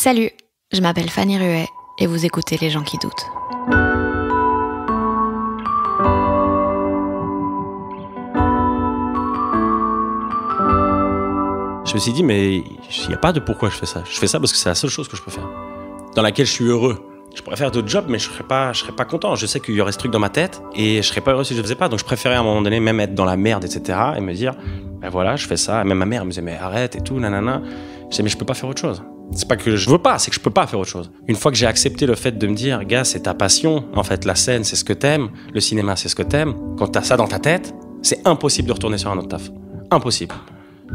Salut, je m'appelle Fanny Ruet et vous écoutez Les gens qui doutent. Je me suis dit, mais il n'y a pas de pourquoi je fais ça. Je fais ça parce que c'est la seule chose que je peux faire, dans laquelle je suis heureux. Je pourrais faire d'autres jobs, mais je serais pas content. Je sais qu'il y aurait ce truc dans ma tête et je serais pas heureux si je le faisais pas. Donc je préférais à un moment donné même être dans la merde, etc. et me dire, ben voilà, je fais ça. Et même ma mère me disait, mais arrête et tout, nanana. Je disais, mais je peux pas faire autre chose. C'est pas que je veux pas, c'est que je peux pas faire autre chose. Une fois que j'ai accepté le fait de me dire, gars, c'est ta passion. En fait, la scène, c'est ce que t'aimes. Le cinéma, c'est ce que t'aimes. Quand t'as ça dans ta tête, c'est impossible de retourner sur un autre taf. Impossible.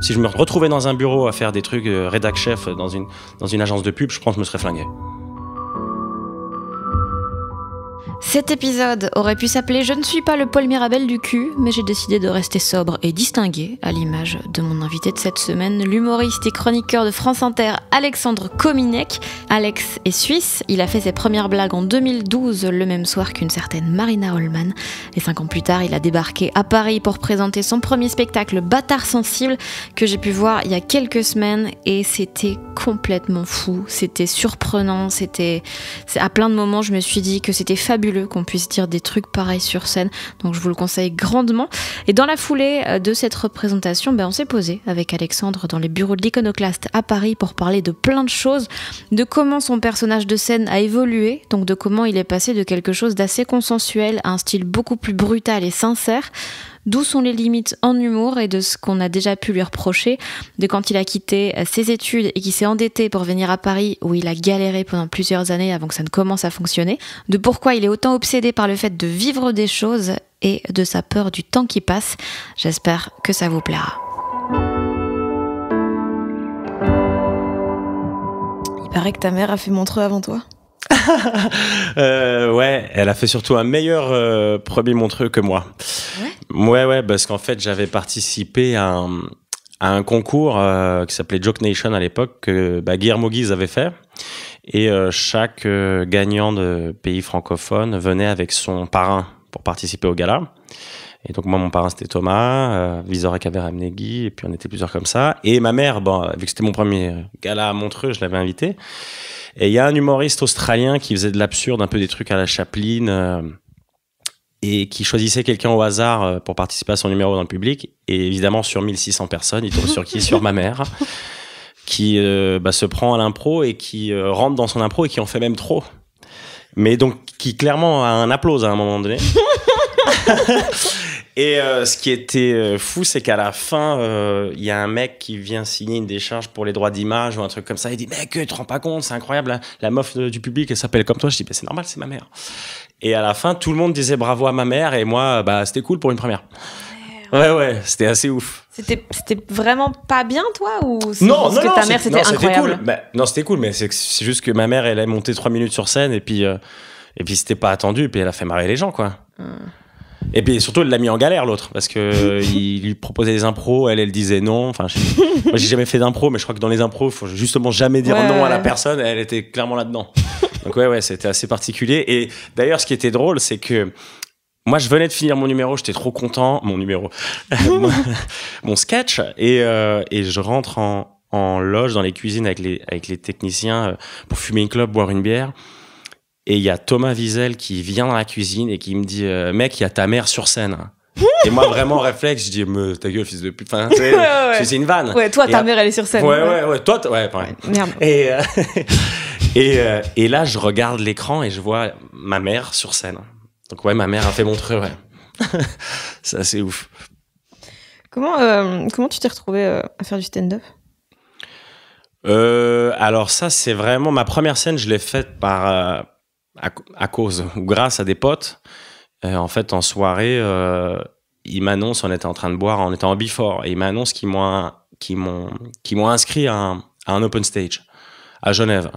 Si je me retrouvais dans un bureau à faire des trucs rédac chef dans une agence de pub, je pense que je me serais flingué. Cet épisode aurait pu s'appeler « Je ne suis pas le Paul Mirabel du cul », mais j'ai décidé de rester sobre et distingué, à l'image de mon invité de cette semaine, l'humoriste et chroniqueur de France Inter, Alexandre Kominek. Alex est suisse, il a fait ses premières blagues en 2012, le même soir qu'une certaine Marina Holman. Et 5 ans plus tard, il a débarqué à Paris pour présenter son premier spectacle, Bâtard sensible, que j'ai pu voir il y a quelques semaines, et c'était complètement fou, c'était surprenant, à plein de moments, je me suis dit que c'était fabuleux qu'on puisse dire des trucs pareils sur scène, donc je vous le conseille grandement. Et dans la foulée de cette représentation, on s'est posé avec Alexandre dans les bureaux de l'Iconoclaste à Paris pour parler de plein de choses, de comment son personnage de scène a évolué, donc de comment il est passé de quelque chose d'assez consensuel à un style beaucoup plus brutal et sincère, d'où sont les limites en humour et de ce qu'on a déjà pu lui reprocher, de quand il a quitté ses études et qu'il s'est endetté pour venir à Paris où il a galéré pendant plusieurs années avant que ça ne commence à fonctionner, de pourquoi il est autant obsédé par le fait de vivre des choses et de sa peur du temps qui passe. J'espère que ça vous plaira. Il paraît que ta mère a fait Montreux avant toi. Ouais, elle a fait surtout un meilleur premier Montreux que moi. Ouais, parce qu'en fait, j'avais participé à un concours qui s'appelait Joke Nation à l'époque, que Guillermo Guise avait fait. Et chaque gagnant de pays francophone venait avec son parrain pour participer au gala. Et donc moi, mon parrain, c'était Thomas, Vizorek avait ramené Guy, et puis on était plusieurs comme ça. Et ma mère, vu que c'était mon premier gala à Montreux, je l'avais invité. Et il y a un humoriste australien qui faisait de l'absurde, un peu des trucs à la Chaplin, et qui choisissait quelqu'un au hasard pour participer à son numéro dans le public. Et évidemment, sur 1600 personnes, il tombe sur qui? Sur ma mère, qui se prend à l'impro et qui rentre dans son impro et qui en fait même trop. Mais donc, qui clairement a un applause à un moment donné. Et ce qui était fou, c'est qu'à la fin, il y a un mec qui vient signer une décharge pour les droits d'image ou un truc comme ça. Il dit, mec, tu te rends pas compte, c'est incroyable, la meuf du public, elle s'appelle comme toi. Je dis, c'est normal, c'est ma mère. Et à la fin, tout le monde disait bravo à ma mère, et moi, c'était cool pour une première. Ouais, c'était assez ouf. C'était vraiment pas bien, toi, ou non, parce que ta mère, c'était incroyable? Cool. Non, c'était cool, mais c'est juste que ma mère, elle est montée 3 minutes sur scène, et puis c'était pas attendu, et puis elle a fait marrer les gens, quoi. Et puis surtout, elle l'a mis en galère, l'autre, parce que il lui proposait des impros, elle disait non. Enfin, moi, j'ai jamais fait d'impro, mais je crois que dans les impros, il faut justement jamais dire non à la personne. Elle était clairement là-dedans. Donc ouais, c'était assez particulier. Et d'ailleurs, ce qui était drôle, c'est que moi, je venais de finir mon numéro, j'étais trop content, mon sketch, et je rentre en loge dans les cuisines avec les techniciens pour fumer une clope, boire une bière. Et il y a Thomas Wiesel qui vient dans la cuisine et qui me dit mec, il y a ta mère sur scène. Et moi, vraiment, réflexe, je dis ta gueule, fils de pute. Enfin, c'est une vanne. Ouais, toi, ta mère, elle est sur scène. Ouais. Toi, pareil. Merde. Et là, je regarde l'écran et je vois ma mère sur scène. Donc ouais, ma mère a fait Montreux, ouais. C'est assez ouf. Comment tu t'es retrouvé à faire du stand-up? Alors ça, c'est vraiment ma première scène. Je l'ai faite à cause ou grâce à des potes. En fait, en soirée, ils m'annoncent, on était en train de boire, on était en before, et ils m'annoncent qu'ils m'ont inscrit à un open stage à Genève,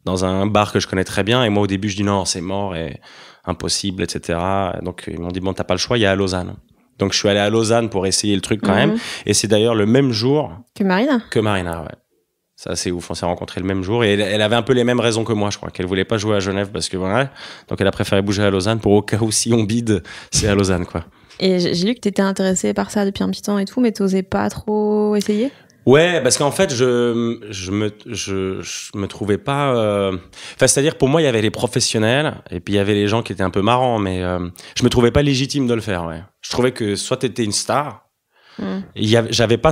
dans un bar que je connais très bien. Et moi, au début, je dis non, c'est mort et impossible, etc. Donc, ils m'ont dit, bon, t'as pas le choix, il y a à Lausanne. Donc, je suis allé à Lausanne pour essayer le truc quand même. Et c'est d'ailleurs le même jour... Que Marina, ouais. C'est assez ouf, on s'est rencontrés le même jour. Et elle avait un peu les mêmes raisons que moi, je crois. Qu'elle voulait pas jouer à Genève parce que voilà. Donc, elle a préféré bouger à Lausanne pour au cas où si on bide, c'est à Lausanne, quoi. Et j'ai lu que t'étais intéressé par ça depuis un petit temps et tout, mais t'osais pas trop essayer? Ouais, parce qu'en fait, je me trouvais pas. Enfin, c'est-à-dire pour moi, il y avait les professionnels et puis il y avait les gens qui étaient un peu marrants, mais je me trouvais pas légitime de le faire. Ouais. Je trouvais que soit t'étais une star, j'avais pas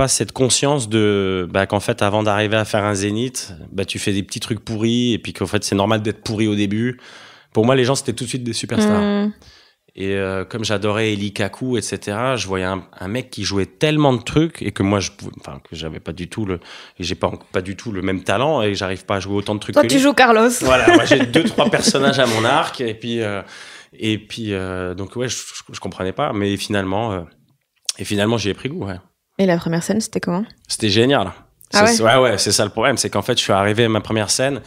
cette conscience de qu'en fait, avant d'arriver à faire un zénith, tu fais des petits trucs pourris et puis qu'en fait, c'est normal d'être pourri au début. Pour moi, les gens, c'était tout de suite des superstars. Et comme j'adorais Eli Kaku, etc., je voyais un mec qui jouait tellement de trucs et que moi, que j'avais pas du tout j'ai pas du tout le même talent et j'arrive pas à jouer autant de trucs. Toi, tu joues Carlos. Voilà, moi, j'ai 2-3 personnages à mon arc et puis donc ouais, je comprenais pas, mais finalement, j'y ai pris goût. Ouais. Et la première scène, c'était comment? C'était génial. Ouais, c'est ça le problème, c'est qu'en fait, je suis arrivé à ma première scène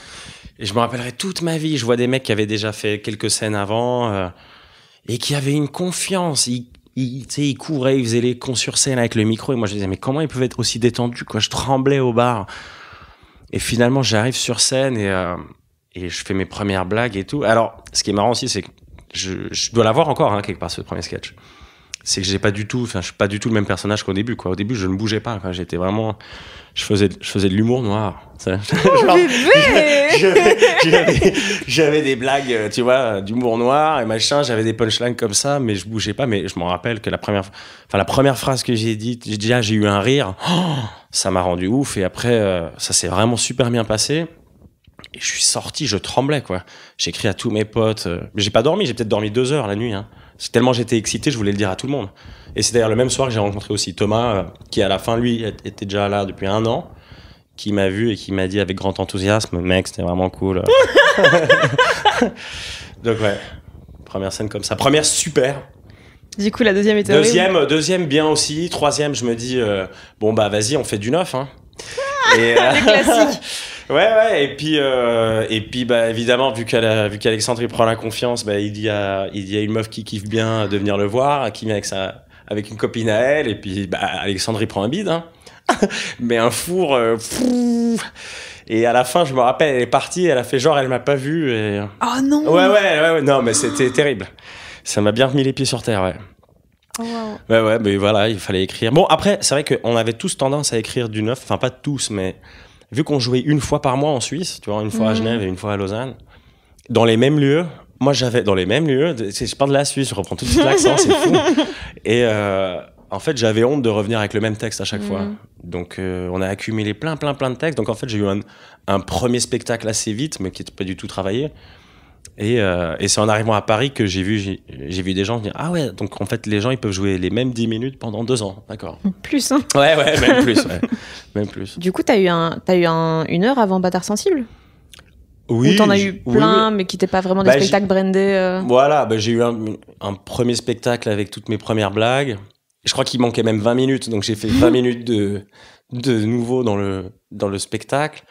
et je me rappellerai toute ma vie. Je vois des mecs qui avaient déjà fait quelques scènes avant. Et qui avait une confiance, ils couraient, ils faisaient les cons sur scène avec le micro, et moi je disais mais comment ils peuvent être aussi détendus quoi, je tremblais au bar. Et finalement j'arrive sur scène et je fais mes premières blagues et tout. Alors ce qui est marrant aussi, c'est que je dois l'avoir encore quelque part, ce premier sketch. C'est que je suis pas du tout le même personnage qu'au début quoi. Au début je ne bougeais pas quoi. J'étais vraiment, je faisais de l'humour noir. J'avais des blagues, tu vois, d'humour noir et machin. J'avais des punchlines comme ça, mais je bougeais pas. Mais je me rappelle que la première phrase que j'ai dite, j'ai eu un rire. Oh, ça m'a rendu ouf. Et après, ça s'est vraiment super bien passé. Et je suis sorti, je tremblais quoi. J'ai écrit à tous mes potes. Mais j'ai pas dormi. J'ai peut-être dormi 2 heures la nuit. C'est tellement j'étais excité, je voulais le dire à tout le monde. Et c'est d'ailleurs le même soir que j'ai rencontré aussi Thomas, qui à la fin, lui, était déjà là depuis 1 an, qui m'a vu et qui m'a dit avec grand enthousiasme, mec, c'était vraiment cool. Donc ouais, première scène comme ça. Première, super. Du coup, la deuxième était horrible. Deuxième bien aussi. Troisième, je me dis, bon bah vas-y, on fait du neuf. Et le classique. Ouais, et puis évidemment, vu qu'Alexandre il prend la confiance, il y a une meuf qui kiffe bien de venir le voir, qui vient avec une copine à elle, et puis Alexandre il prend un bide, mais un four. Et à la fin, je me rappelle, elle est partie, elle a fait genre elle m'a pas vu. Et... Oh non. Ouais, non, mais c'était terrible. Ça m'a bien remis les pieds sur terre, ouais. Oh wow. Ouais, mais voilà, il fallait écrire. Bon, après, c'est vrai qu'on avait tous tendance à écrire du neuf, enfin pas tous, mais vu qu'on jouait une fois par mois en Suisse, tu vois, une fois à Genève et une fois à Lausanne, dans les mêmes lieux. Moi, j'avais dans les mêmes lieux. Je parle de la Suisse, je reprends tout de suite l'accent, c'est fou. Et en fait, j'avais honte de revenir avec le même texte à chaque fois. Donc, on a accumulé plein de textes. Donc, en fait, j'ai eu un premier spectacle assez vite, mais qui n'était pas du tout travaillé. Et c'est en arrivant à Paris que j'ai vu des gens dire ah ouais, donc en fait les gens ils peuvent jouer les mêmes 10 minutes pendant 2 ans, d'accord. Plus Ouais, même plus, ouais. Même plus. Du coup, t'as eu une heure avant Bâtard Sensible? Oui. Ou t'en as eu plein, mais qui n'étaient pas vraiment des spectacles brandés. Voilà, j'ai eu un premier spectacle avec toutes mes premières blagues. Je crois qu'il manquait même 20 minutes, donc j'ai fait 20 minutes de nouveau dans le spectacle.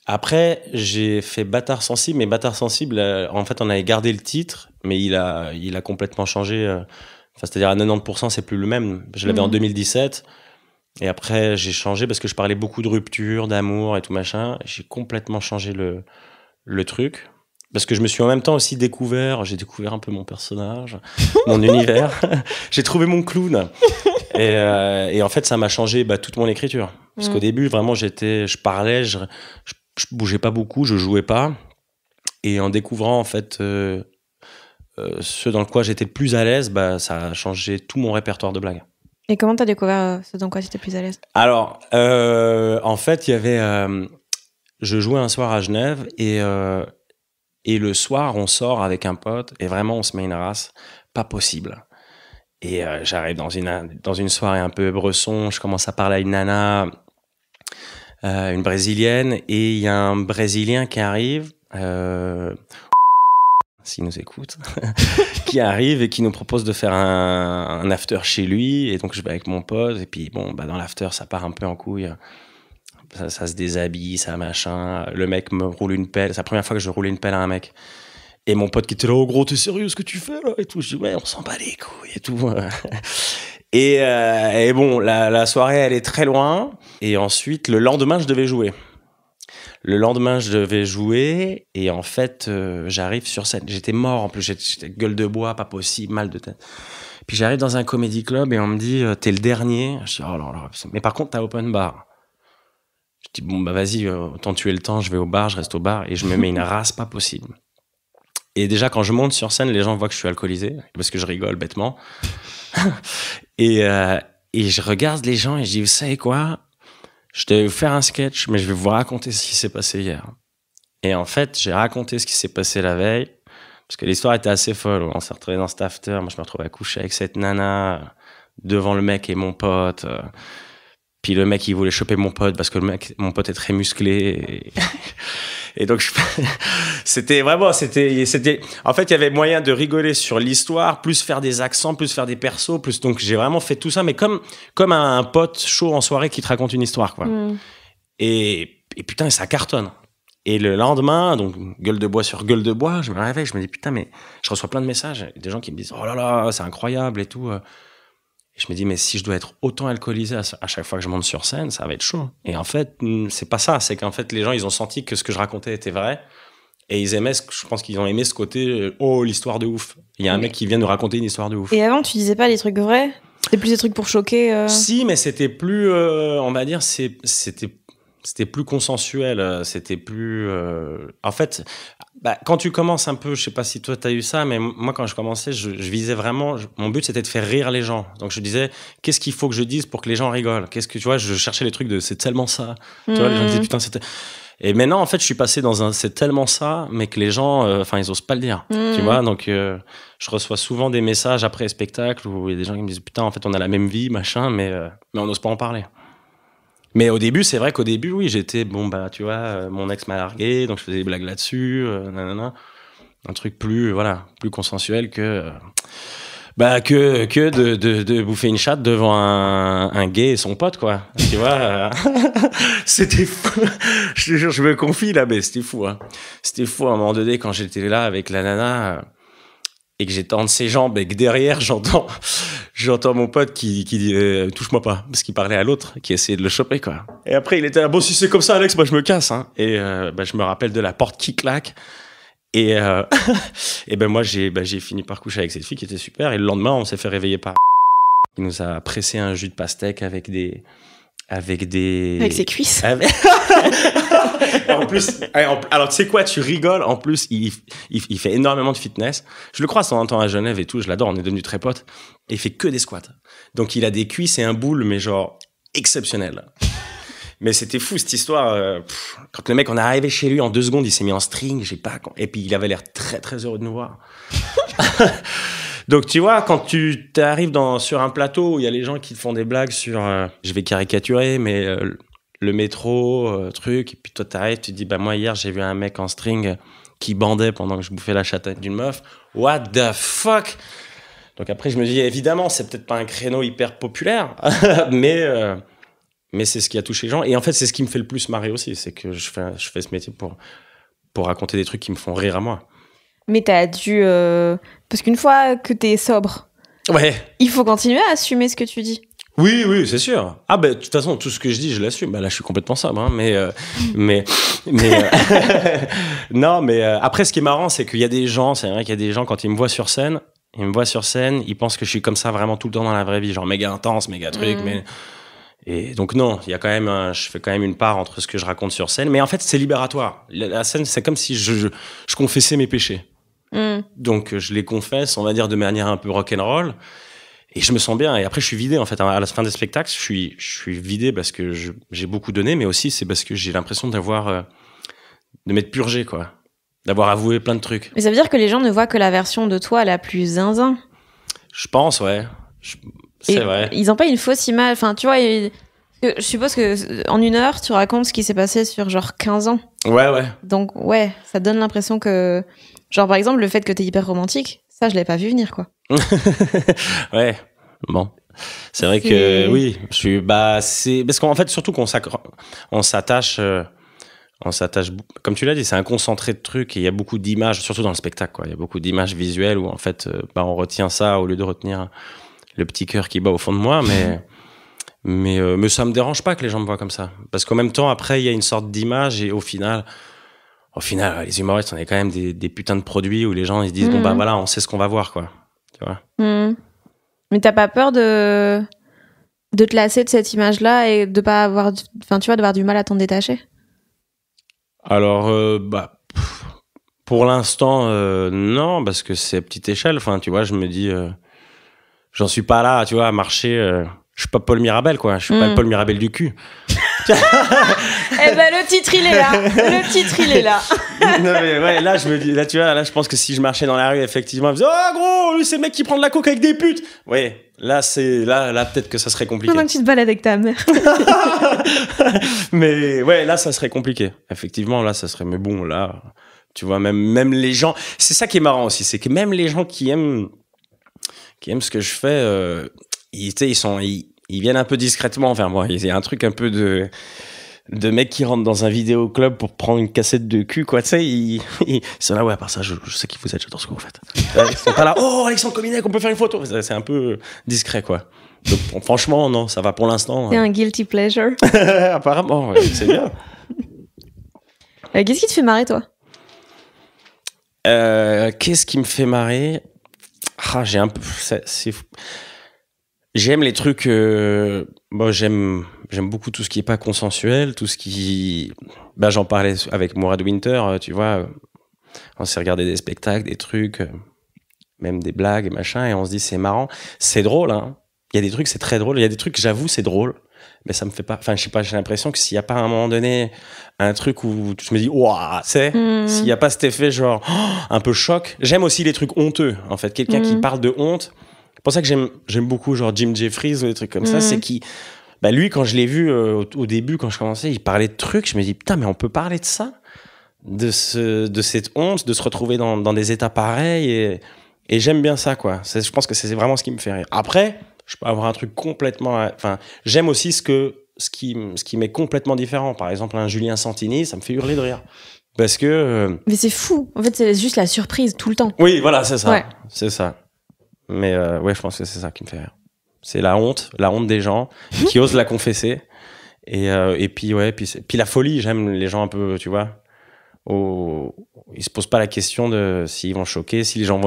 Après, j'ai fait Bâtard Sensible, mais Bâtard Sensible, en fait, on avait gardé le titre, mais il a complètement changé. C'est-à-dire à 90%, c'est plus le même. Je l'avais en 2017, et après, j'ai changé parce que je parlais beaucoup de rupture, d'amour et tout machin. J'ai complètement changé le truc. Parce que je me suis en même temps aussi j'ai découvert un peu mon personnage, mon univers. J'ai trouvé mon clown. Et en fait, ça m'a changé toute mon écriture. Parce qu'au début, vraiment, je parlais, je bougeais pas beaucoup, je jouais pas. Et en découvrant, en fait, ce dans quoi j'étais le plus à l'aise, ça a changé tout mon répertoire de blagues. Et comment t'as découvert ce dans quoi t'étais plus à l'aise? Alors, en fait, il y avait... je jouais un soir à Genève et le soir, on sort avec un pote et vraiment, on se met une race pas possible. Et j'arrive dans une soirée un peu bresson, je commence à parler à une nana, une brésilienne, et il y a un Brésilien qui arrive, s'il nous écoute, qui arrive et qui nous propose de faire un after chez lui. Et donc je vais avec mon pote, et puis bon, dans l'after, ça part un peu en couille. Ça se déshabille, ça machin. Le mec me roule une pelle. C'est la première fois que je roulais une pelle à un mec. Et mon pote qui était là, oh gros, t'es sérieux ce que tu fais là et tout. Je dis, ouais, on s'en bat les couilles et tout. Et bon, la soirée, elle est très loin. Et ensuite, le lendemain, je devais jouer. Et en fait, j'arrive sur scène. J'étais mort en plus, j'étais gueule de bois, pas possible, mal de tête. Puis j'arrive dans un comedy club et on me dit t'es le dernier. Je dis oh là là, mais par contre t'as open bar. Je dis bon bah vas-y, autant tuer le temps, je vais au bar, je reste au bar et je me mets une race pas possible. Et déjà quand je monte sur scène, les gens voient que je suis alcoolisé parce que je rigole bêtement. et je regarde les gens et je dis vous savez quoi, je devais vous faire un sketch, mais je vais vous raconter ce qui s'est passé hier. Et en fait j'ai raconté ce qui s'est passé la veille. Parce que l'histoire était assez folle. On s'est retrouvés dans cet after. Moi, je me retrouvais à coucher avec cette nana devant le mec et mon pote. Puis le mec, il voulait choper mon pote parce que mon pote est très musclé. Et donc, c'était vraiment, en fait, il y avait moyen de rigoler sur l'histoire, plus faire des accents, plus faire des persos, plus. Donc, j'ai vraiment fait tout ça, mais comme un pote chaud en soirée qui te raconte une histoire, quoi. Et putain, ça cartonne. Et le lendemain, donc gueule de bois sur gueule de bois, je me réveille, je me dis putain, mais je reçois plein de messages, des gens qui me disent oh là là, c'est incroyable et tout. Et je me dis mais si je dois être autant alcoolisé à chaque fois que je monte sur scène, ça va être chaud. Et en fait, c'est pas ça, c'est qu'en fait les gens ils ont senti que ce que je racontais était vrai et ils aimaient, je pense qu'ils ont aimé ce côté oh l'histoire de ouf. Il y a un mec qui vient nous raconter une histoire de ouf. Et avant, tu disais pas les trucs vrais? C'était plus des trucs pour choquer Si, mais c'était plus, on va dire, c'était plus consensuel, c'était plus... En fait, quand tu commences un peu, je sais pas si toi t'as eu ça, mais moi quand je commençais, je visais vraiment... mon but c'était de faire rire les gens. Donc je disais, qu'est-ce qu'il faut que je dise pour que les gens rigolent? Qu'est-ce que, tu vois, je cherchais les trucs de c'est tellement ça. Tu vois, les gens disaient putain, c'était... Et maintenant, en fait, je suis passé dans un c'est tellement ça, mais que les gens, ils osent pas le dire. Tu vois, donc je reçois souvent des messages après les spectacles où il y a des gens qui me disent putain, en fait, on a la même vie, machin, mais on n'ose pas en parler. Mais au début, c'est vrai qu'au début, oui, j'étais, tu vois, mon ex m'a largué, donc je faisais des blagues là-dessus, nanana. Un truc plus consensuel que de bouffer une chatte devant un gay et son pote, quoi. Tu vois, c'était fou. Je te jure, je me confie là, mais c'était fou, hein. C'était fou à un moment donné quand j'étais là avec la nana et que j'étais entre ses jambes et que derrière, j'entends mon pote qui dit touche-moi pas, parce qu'il parlait à l'autre qui essayait de le choper, quoi. Et après il était là, bon si c'est comme ça Alex, moi je me casse, hein. Et je me rappelle de la porte qui claque et moi j'ai fini par coucher avec cette fille qui était super et le lendemain on s'est fait réveiller par il nous a pressé un jus de pastèque avec ses cuisses. En plus, alors tu sais quoi, tu rigoles. En plus, il fait énormément de fitness. Je le croise de temps en temps à Genève et tout. Je l'adore. On est devenus très potes. Et il fait que des squats. Donc il a des cuisses et un boule, mais genre exceptionnel. Mais c'était fou cette histoire. Quand le mec, on est arrivé chez lui en 2 secondes, il s'est mis en string. Et puis il avait l'air très très heureux de nous voir. Donc, tu vois, quand tu arrives sur un plateau où il y a les gens qui te font des blagues sur, je vais caricaturer, mais le métro, truc, et puis toi, t'arrives, tu te dis, moi, hier, j'ai vu un mec en string qui bandait pendant que je bouffais la châtaigne d'une meuf. What the fuck? Donc après, je me dis, évidemment, c'est peut-être pas un créneau hyper populaire, mais c'est ce qui a touché les gens. Et en fait, c'est ce qui me fait le plus marrer aussi, c'est que je fais ce métier pour raconter des trucs qui me font rire à moi. Mais t'as dû... Parce qu'une fois que t'es sobre, ouais, il faut continuer à assumer ce que tu dis. Oui, c'est sûr. Ah de toute façon, tout ce que je dis, je l'assume. Là, je suis complètement sobre, hein, non, mais après, ce qui est marrant, c'est qu'il y a des gens, c'est vrai qu'il y a des gens, quand ils me voient sur scène, ils pensent que je suis comme ça vraiment tout le temps dans la vraie vie, genre méga intense, méga truc, mais... Et donc non, il y a quand même je fais quand même une part entre ce que je raconte sur scène, mais en fait, c'est libératoire. La scène, c'est comme si je confessais mes péchés. Donc je les confesse, on va dire de manière un peu rock'n'roll, et je me sens bien. Et après je suis vidé en fait à la fin des spectacles. Je suis vidé parce que j'ai beaucoup donné, mais aussi c'est parce que j'ai l'impression de m'être purgé, quoi, d'avoir avoué plein de trucs. Mais ça veut dire que les gens ne voient que la version de toi la plus zinzin. Je pense, ouais. C'est vrai. Ils ont pas une fausse image. Enfin, tu vois, je suppose que en 1 heure, tu racontes ce qui s'est passé sur genre 15 ans. Ouais. Donc ouais, ça donne l'impression que... Genre, par exemple, le fait que t'es hyper romantique, ça, je l'avais pas vu venir, quoi. Ouais, bon. C'est vrai que, oui, c'est... Parce qu'en fait, surtout qu'on s'attache... Comme tu l'as dit, c'est un concentré de trucs et il y a beaucoup d'images, surtout dans le spectacle, quoi. Il y a beaucoup d'images visuelles où, en fait, on retient ça au lieu de retenir le petit cœur qui bat au fond de moi, mais ça me dérange pas que les gens me voient comme ça. Parce qu'en même temps, après, il y a une sorte d'image et au final, les humoristes, on est quand même des putains de produits où les gens ils se disent bon voilà, on sait ce qu'on va voir, quoi. Tu vois. Mais t'as pas peur de te lasser de cette image-là et de pas avoir, enfin, tu vois, d'avoir du mal à t'en détacher? Alors, pour l'instant, non, parce que c'est à petite échelle. Enfin, tu vois, je me dis, j'en suis pas là, tu vois, à marcher. Je suis pas Paul Mirabel, quoi. Je suis pas le Paul Mirabel du cul. Eh ben, le titre, il est là. Le titre, il est là. Non, mais ouais, là, je me dis, là, tu vois, là, je pense que si je marchais dans la rue, effectivement, je me disais, oh, gros, lui, c'est le mec qui prend de la coke avec des putes. Ouais, là, là, peut-être que ça serait compliqué. Pendant que tu te balades avec ta mère. Mais ouais, là, ça serait compliqué. Effectivement, là, ça serait, mais bon, là, tu vois, même les gens, c'est ça qui est marrant aussi, c'est que même les gens qui aiment ce que je fais, ils viennent un peu discrètement vers moi. Il y a un truc un peu de mecs qui rentrent dans un vidéoclub pour prendre une cassette de cul, quoi. Tu sais, ils sont là, ouais, à part ça, je sais qui vous êtes, j'adore ce que vous faites. Ils sont pas là, oh, Alexandre Cominec, on peut faire une photo. C'est un peu discret, quoi. Donc, bon, franchement, non, ça va pour l'instant. C'est un guilty pleasure. Apparemment, ouais, c'est bien. Qu'est-ce qui te fait marrer, toi? Qu'est-ce qui me fait marrer? J'ai un peu. J'aime les trucs. Bon, j'aime beaucoup tout ce qui est pas consensuel, tout ce qui. Ben, j'en parlais avec Mourad Winter, tu vois. On s'est regardé des spectacles, des trucs, même des blagues et machin, et on se dit c'est marrant, c'est drôle, hein. Il y a des trucs, c'est très drôle. Il y a des trucs, j'avoue, c'est drôle, mais ça me fait pas. Enfin, je sais pas, j'ai l'impression que s'il y a pas à un moment donné un truc où je me dis, waouh, tu sais, s'il y a pas cet effet genre un peu choc. J'aime aussi les trucs honteux, en fait. Quelqu'un qui parle de honte. C'est pour ça que j'aime beaucoup genre Jim Jeffries ou des trucs comme ça. C'est qui, bah lui, quand je l'ai vu au début, quand je commençais, il parlait de trucs. Je me dis, putain, mais on peut parler de ça, de cette honte, de se retrouver dans des états pareils, et j'aime bien ça, quoi. Je pense que c'est vraiment ce qui me fait rire. Après, je peux avoir un truc complètement. Enfin, j'aime aussi ce qui m'est complètement différent. Par exemple, un Julien Santini, ça me fait hurler de rire. Parce que. Mais c'est fou. En fait, c'est juste la surprise tout le temps. Oui, voilà, c'est ça. Ouais. C'est ça. Mais ouais, je pense que c'est ça qui me fait rire. C'est la honte des gens qui osent la confesser. Et puis, ouais, puis la folie, j'aime les gens un peu, tu vois. Ils se posent pas la question de s'ils vont choquer, si les gens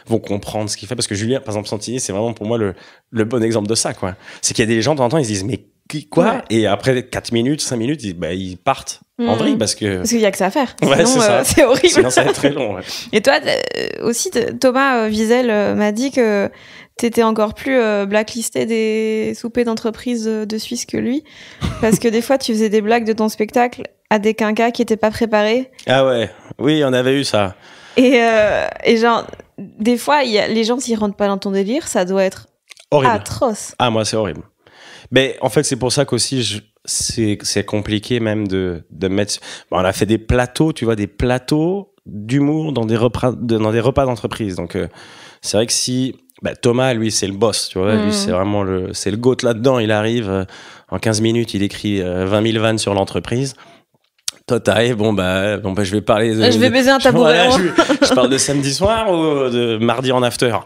vont comprendre ce qu'il fait. Parce que Julien, par exemple, Santini, c'est vraiment pour moi le bon exemple de ça, quoi. C'est qu'il y a des gens, de temps en temps, ils se disent, mais quoi? Ouais. Et après 4 minutes, 5 minutes, ils partent en vrille parce qu'il y a que ça à faire. Ouais, sinon, c'est ça. C'est horrible. Sinon, ça va être très long. Ouais. Et toi, aussi, Thomas Wiesel m'a dit que t'étais encore plus blacklisté des soupers d'entreprise de Suisse que lui. Parce que des fois, tu faisais des blagues de ton spectacle à des quinquas qui étaient pas préparés. Ah ouais, oui, on avait eu ça. Et genre, des fois, les gens, s'ils rentrent pas dans ton délire, ça doit être horrible. Atroce. Ah, moi, c'est horrible. Mais en fait, c'est pour ça qu'aussi, c'est compliqué même de mettre... Bon, on a fait des plateaux, tu vois, des plateaux d'humour dans des repas d'entreprise. Donc, c'est vrai que si... Bah, Thomas, lui, c'est le boss, tu vois. Lui, c'est vraiment le GOAT là-dedans. Il arrive, en 15 minutes, il écrit 20 000 vannes sur l'entreprise. Toi, t'arrives, bon, bah, je vais parler je vais baiser un tabouret. Je parle de samedi soir ou de mardi en after.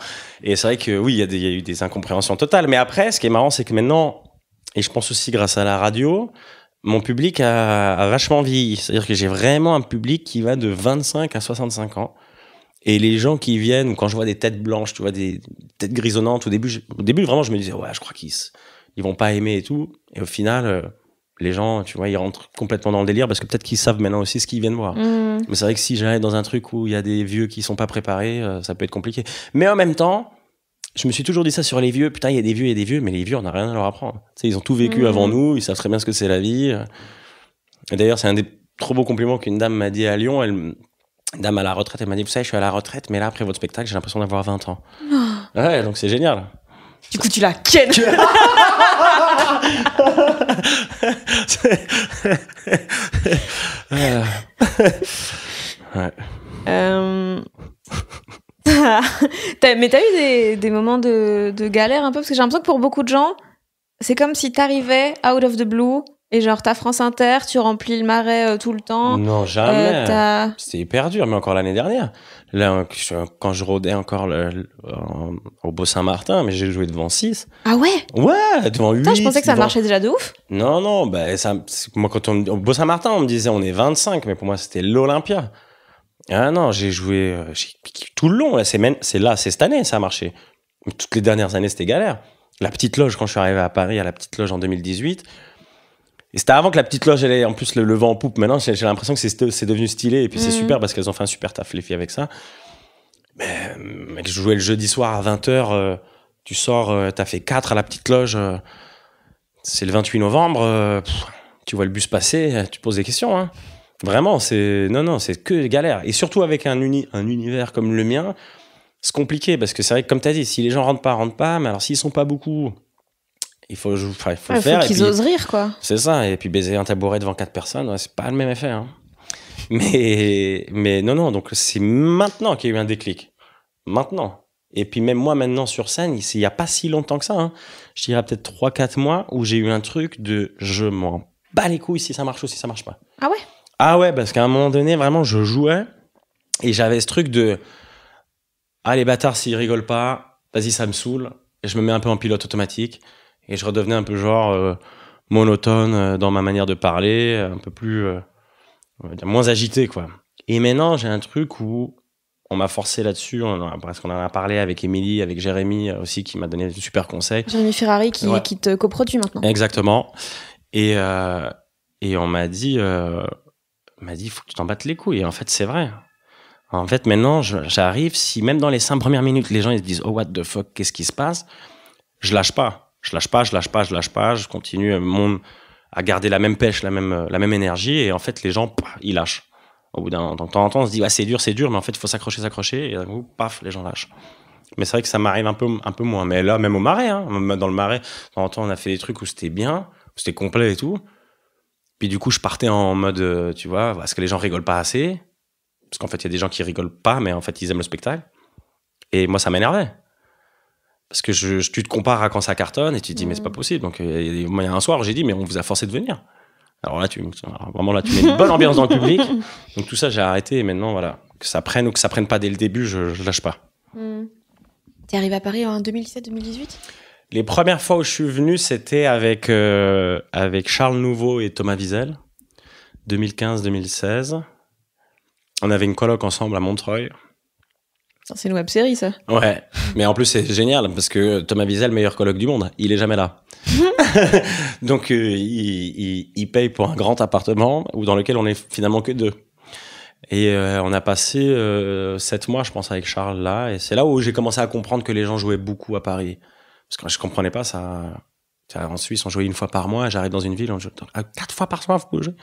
Et c'est vrai que, oui, il y a eu des incompréhensions totales. Mais après, ce qui est marrant, c'est que maintenant... Et je pense aussi grâce à la radio, mon public a vachement vieilli. C'est-à-dire que j'ai vraiment un public qui va de 25 à 65 ans. Et les gens qui viennent, quand je vois des têtes blanches, tu vois, des têtes grisonnantes, au début, vraiment, je me disais, ouais, je crois qu'ils vont pas aimer et tout. Et au final, les gens, tu vois, ils rentrent complètement dans le délire parce que peut-être qu'ils savent maintenant aussi ce qu'ils viennent voir. Mais c'est vrai que si j'arrive dans un truc où il y a des vieux qui sont pas préparés, ça peut être compliqué. Mais en même temps, je me suis toujours dit ça sur les vieux. Putain, il y a des vieux, mais les vieux, on n'a rien à leur apprendre. Tu sais, ils ont tout vécu avant nous, ils savent très bien ce que c'est la vie. Et d'ailleurs, c'est un des trop beaux compliments qu'une dame m'a dit à Lyon. Une dame à la retraite, elle m'a dit, vous savez, je suis à la retraite, mais là, après votre spectacle, j'ai l'impression d'avoir 20 ans. Ouais, donc c'est génial. Du coup, tu la kennes. Ouais. Mais t'as eu des moments de galère un peu? Parce que j'ai l'impression que pour beaucoup de gens, c'est comme si t'arrivais out of the blue et genre t'as France Inter, tu remplis le Marais tout le temps. Non, jamais. C'était hyper dur, mais encore l'année dernière. Là, quand je rôdais encore au Beau-Saint-Martin, mais j'ai joué devant 6. Ah ouais? Ouais, devant 8. Putain, je pensais que ça marchait déjà de ouf. Non, bah, moi, quand au Beau-Saint-Martin, on me disait on est 25, mais pour moi, c'était l'Olympia. Ah non, j'ai joué tout le long. C'est cette année, ça a marché. Toutes les dernières années, c'était galère. La Petite Loge, quand je suis arrivé à Paris, à la Petite Loge en 2018, et c'était avant que la Petite Loge, elle ait en plus le vent en poupe. Maintenant, j'ai l'impression que c'est devenu stylé, et puis c'est super parce qu'elles ont fait un super taf, les filles, avec ça. Mais mec, je jouais le jeudi soir à 20h, tu sors, t'as fait 4 à la Petite Loge, c'est le 28 novembre, tu vois le bus passer, tu te poses des questions, hein. Vraiment, c'est que galère. Et surtout avec un univers comme le mien, c'est compliqué parce que c'est vrai que comme tu as dit, si les gens rentrent pas, mais alors s'ils sont pas beaucoup, il faut le faire. Il faut qu'ils osent rire, quoi. C'est ça, et puis baiser un tabouret devant 4 personnes, ouais, c'est pas le même effet, hein. Mais non, donc c'est maintenant qu'il y a eu un déclic. Maintenant. Et puis même moi, maintenant, sur scène, il y a pas si longtemps que ça, hein. Je dirais peut-être 3-4 mois où j'ai eu un truc de je m'en bats les couilles si ça marche ou si ça marche pas. Ah ouais? Ah ouais, parce qu'à un moment donné, vraiment, je jouais et j'avais ce truc de ah, les bâtards, s'ils rigolent pas, vas-y, ça me saoule. Et je me mets un peu en pilote automatique et je redevenais un peu genre monotone dans ma manière de parler, un peu plus, on va dire, moins agité, quoi. Et maintenant, j'ai un truc où on m'a forcé là-dessus, parce qu'on en a parlé avec Émilie, avec Jérémy aussi, qui m'a donné de super conseils. Jérémy Ferrari qui te coproduit maintenant. Exactement. Et on m'a dit, il faut que tu t'en battes les couilles. Et en fait, c'est vrai. En fait, maintenant, j'arrive, si même dans les 5 premières minutes, les gens ils se disent « Oh, what the fuck, qu'est-ce qui se passe ?» Je lâche pas. Je continue à garder la même pêche, la même énergie. Et en fait, les gens, ils lâchent. Au bout d'un temps en temps, on se dit « c'est dur, mais en fait, il faut s'accrocher. » Et d'un coup, paf, les gens lâchent. Mais c'est vrai que ça m'arrive un peu moins. Mais là, même au Marais, hein, dans le Marais, de temps en temps, on a fait des trucs où c'était bien, où c'était complet et tout. Puis du coup, je partais en mode, tu vois, parce que les gens rigolent pas assez. Parce qu'en fait, il y a des gens qui rigolent pas, mais en fait, ils aiment le spectacle. Et moi, ça m'énervait. Parce que tu te compares à quand ça cartonne et tu te dis, mais c'est pas possible. Donc, il y a un soir, j'ai dit, mais on vous a forcé de venir. Alors là, tu mets une bonne ambiance dans le public. Donc tout ça, j'ai arrêté. Et maintenant, voilà, que ça prenne ou que ça prenne pas dès le début, je lâche pas. T'es arrivé à Paris en 2017-2018 ? Les premières fois où je suis venu, c'était avec Charles Nouveau et Thomas Wiesel, 2015-2016. On avait une coloc ensemble à Montreuil. C'est une web-série, ça. Ouais, mais en plus, c'est génial, parce que Thomas Wiesel, meilleur coloc du monde, il est jamais là. Donc, il paye pour un grand appartement dans lequel on est finalement que 2. Et on a passé 7 mois, je pense, avec Charles, là. Et c'est là où j'ai commencé à comprendre que les gens jouaient beaucoup à Paris. Parce que je comprenais pas ça. En Suisse, on jouait 1 fois par mois. J'arrive dans une ville, on joue 4 fois par soir, vous pouvez jouer.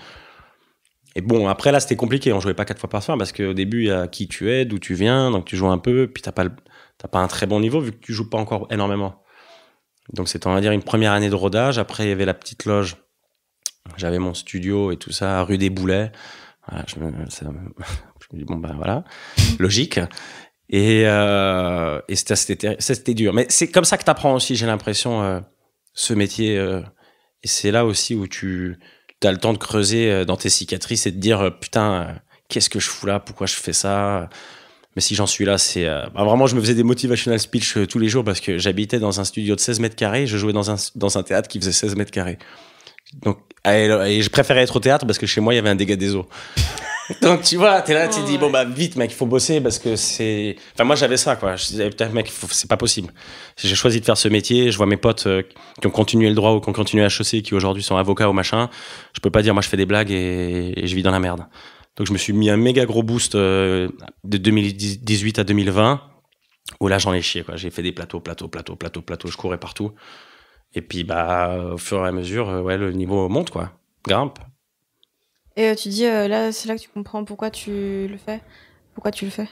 Et bon, après, là, c'était compliqué. On jouait pas 4 fois par soir parce qu'au début, il y a qui tu es, d'où tu viens. Donc, tu joues un peu. Puis, t'as pas un très bon niveau vu que tu joues pas encore énormément. Donc, c'était, on va dire, une première année de rodage. Après, il y avait la Petite Loge. J'avais mon studio et tout ça, rue des Boulets. Voilà, je me dis, bon, ben voilà, logique. Et c'était dur. Mais c'est comme ça que t'apprends aussi, j'ai l'impression, ce métier. Et c'est là aussi où tu as le temps de creuser dans tes cicatrices et de dire, putain, qu'est-ce que je fous là? Pourquoi je fais ça? Mais si j'en suis là, c'est... vraiment, je me faisais des motivational speech tous les jours parce que j'habitais dans un studio de 16 mètres carrés. Je jouais dans un théâtre qui faisait 16 mètres carrés. Donc, et je préférais être au théâtre parce que chez moi, il y avait un dégât des eaux. Donc, tu vois, t'es là, tu te dis, bon, bah, vite, mec, il faut bosser parce que c'est... Enfin, moi, j'avais ça, quoi. Je disais, putain, mec, c'est pas possible. J'ai choisi de faire ce métier. Je vois mes potes qui ont continué le droit ou qui ont continué à HEC, qui aujourd'hui sont avocats ou machin. Je peux pas dire, moi, je fais des blagues et je vis dans la merde. Donc, je me suis mis un méga gros boost de 2018 à 2020 où là, j'en ai chié, quoi. J'ai fait des plateaux. Je courais partout. Et puis, bah, au fur et à mesure, ouais, le niveau monte, quoi. Grimpe. Et tu dis, là, c'est là que tu comprends pourquoi tu le fais. Pourquoi tu le fais?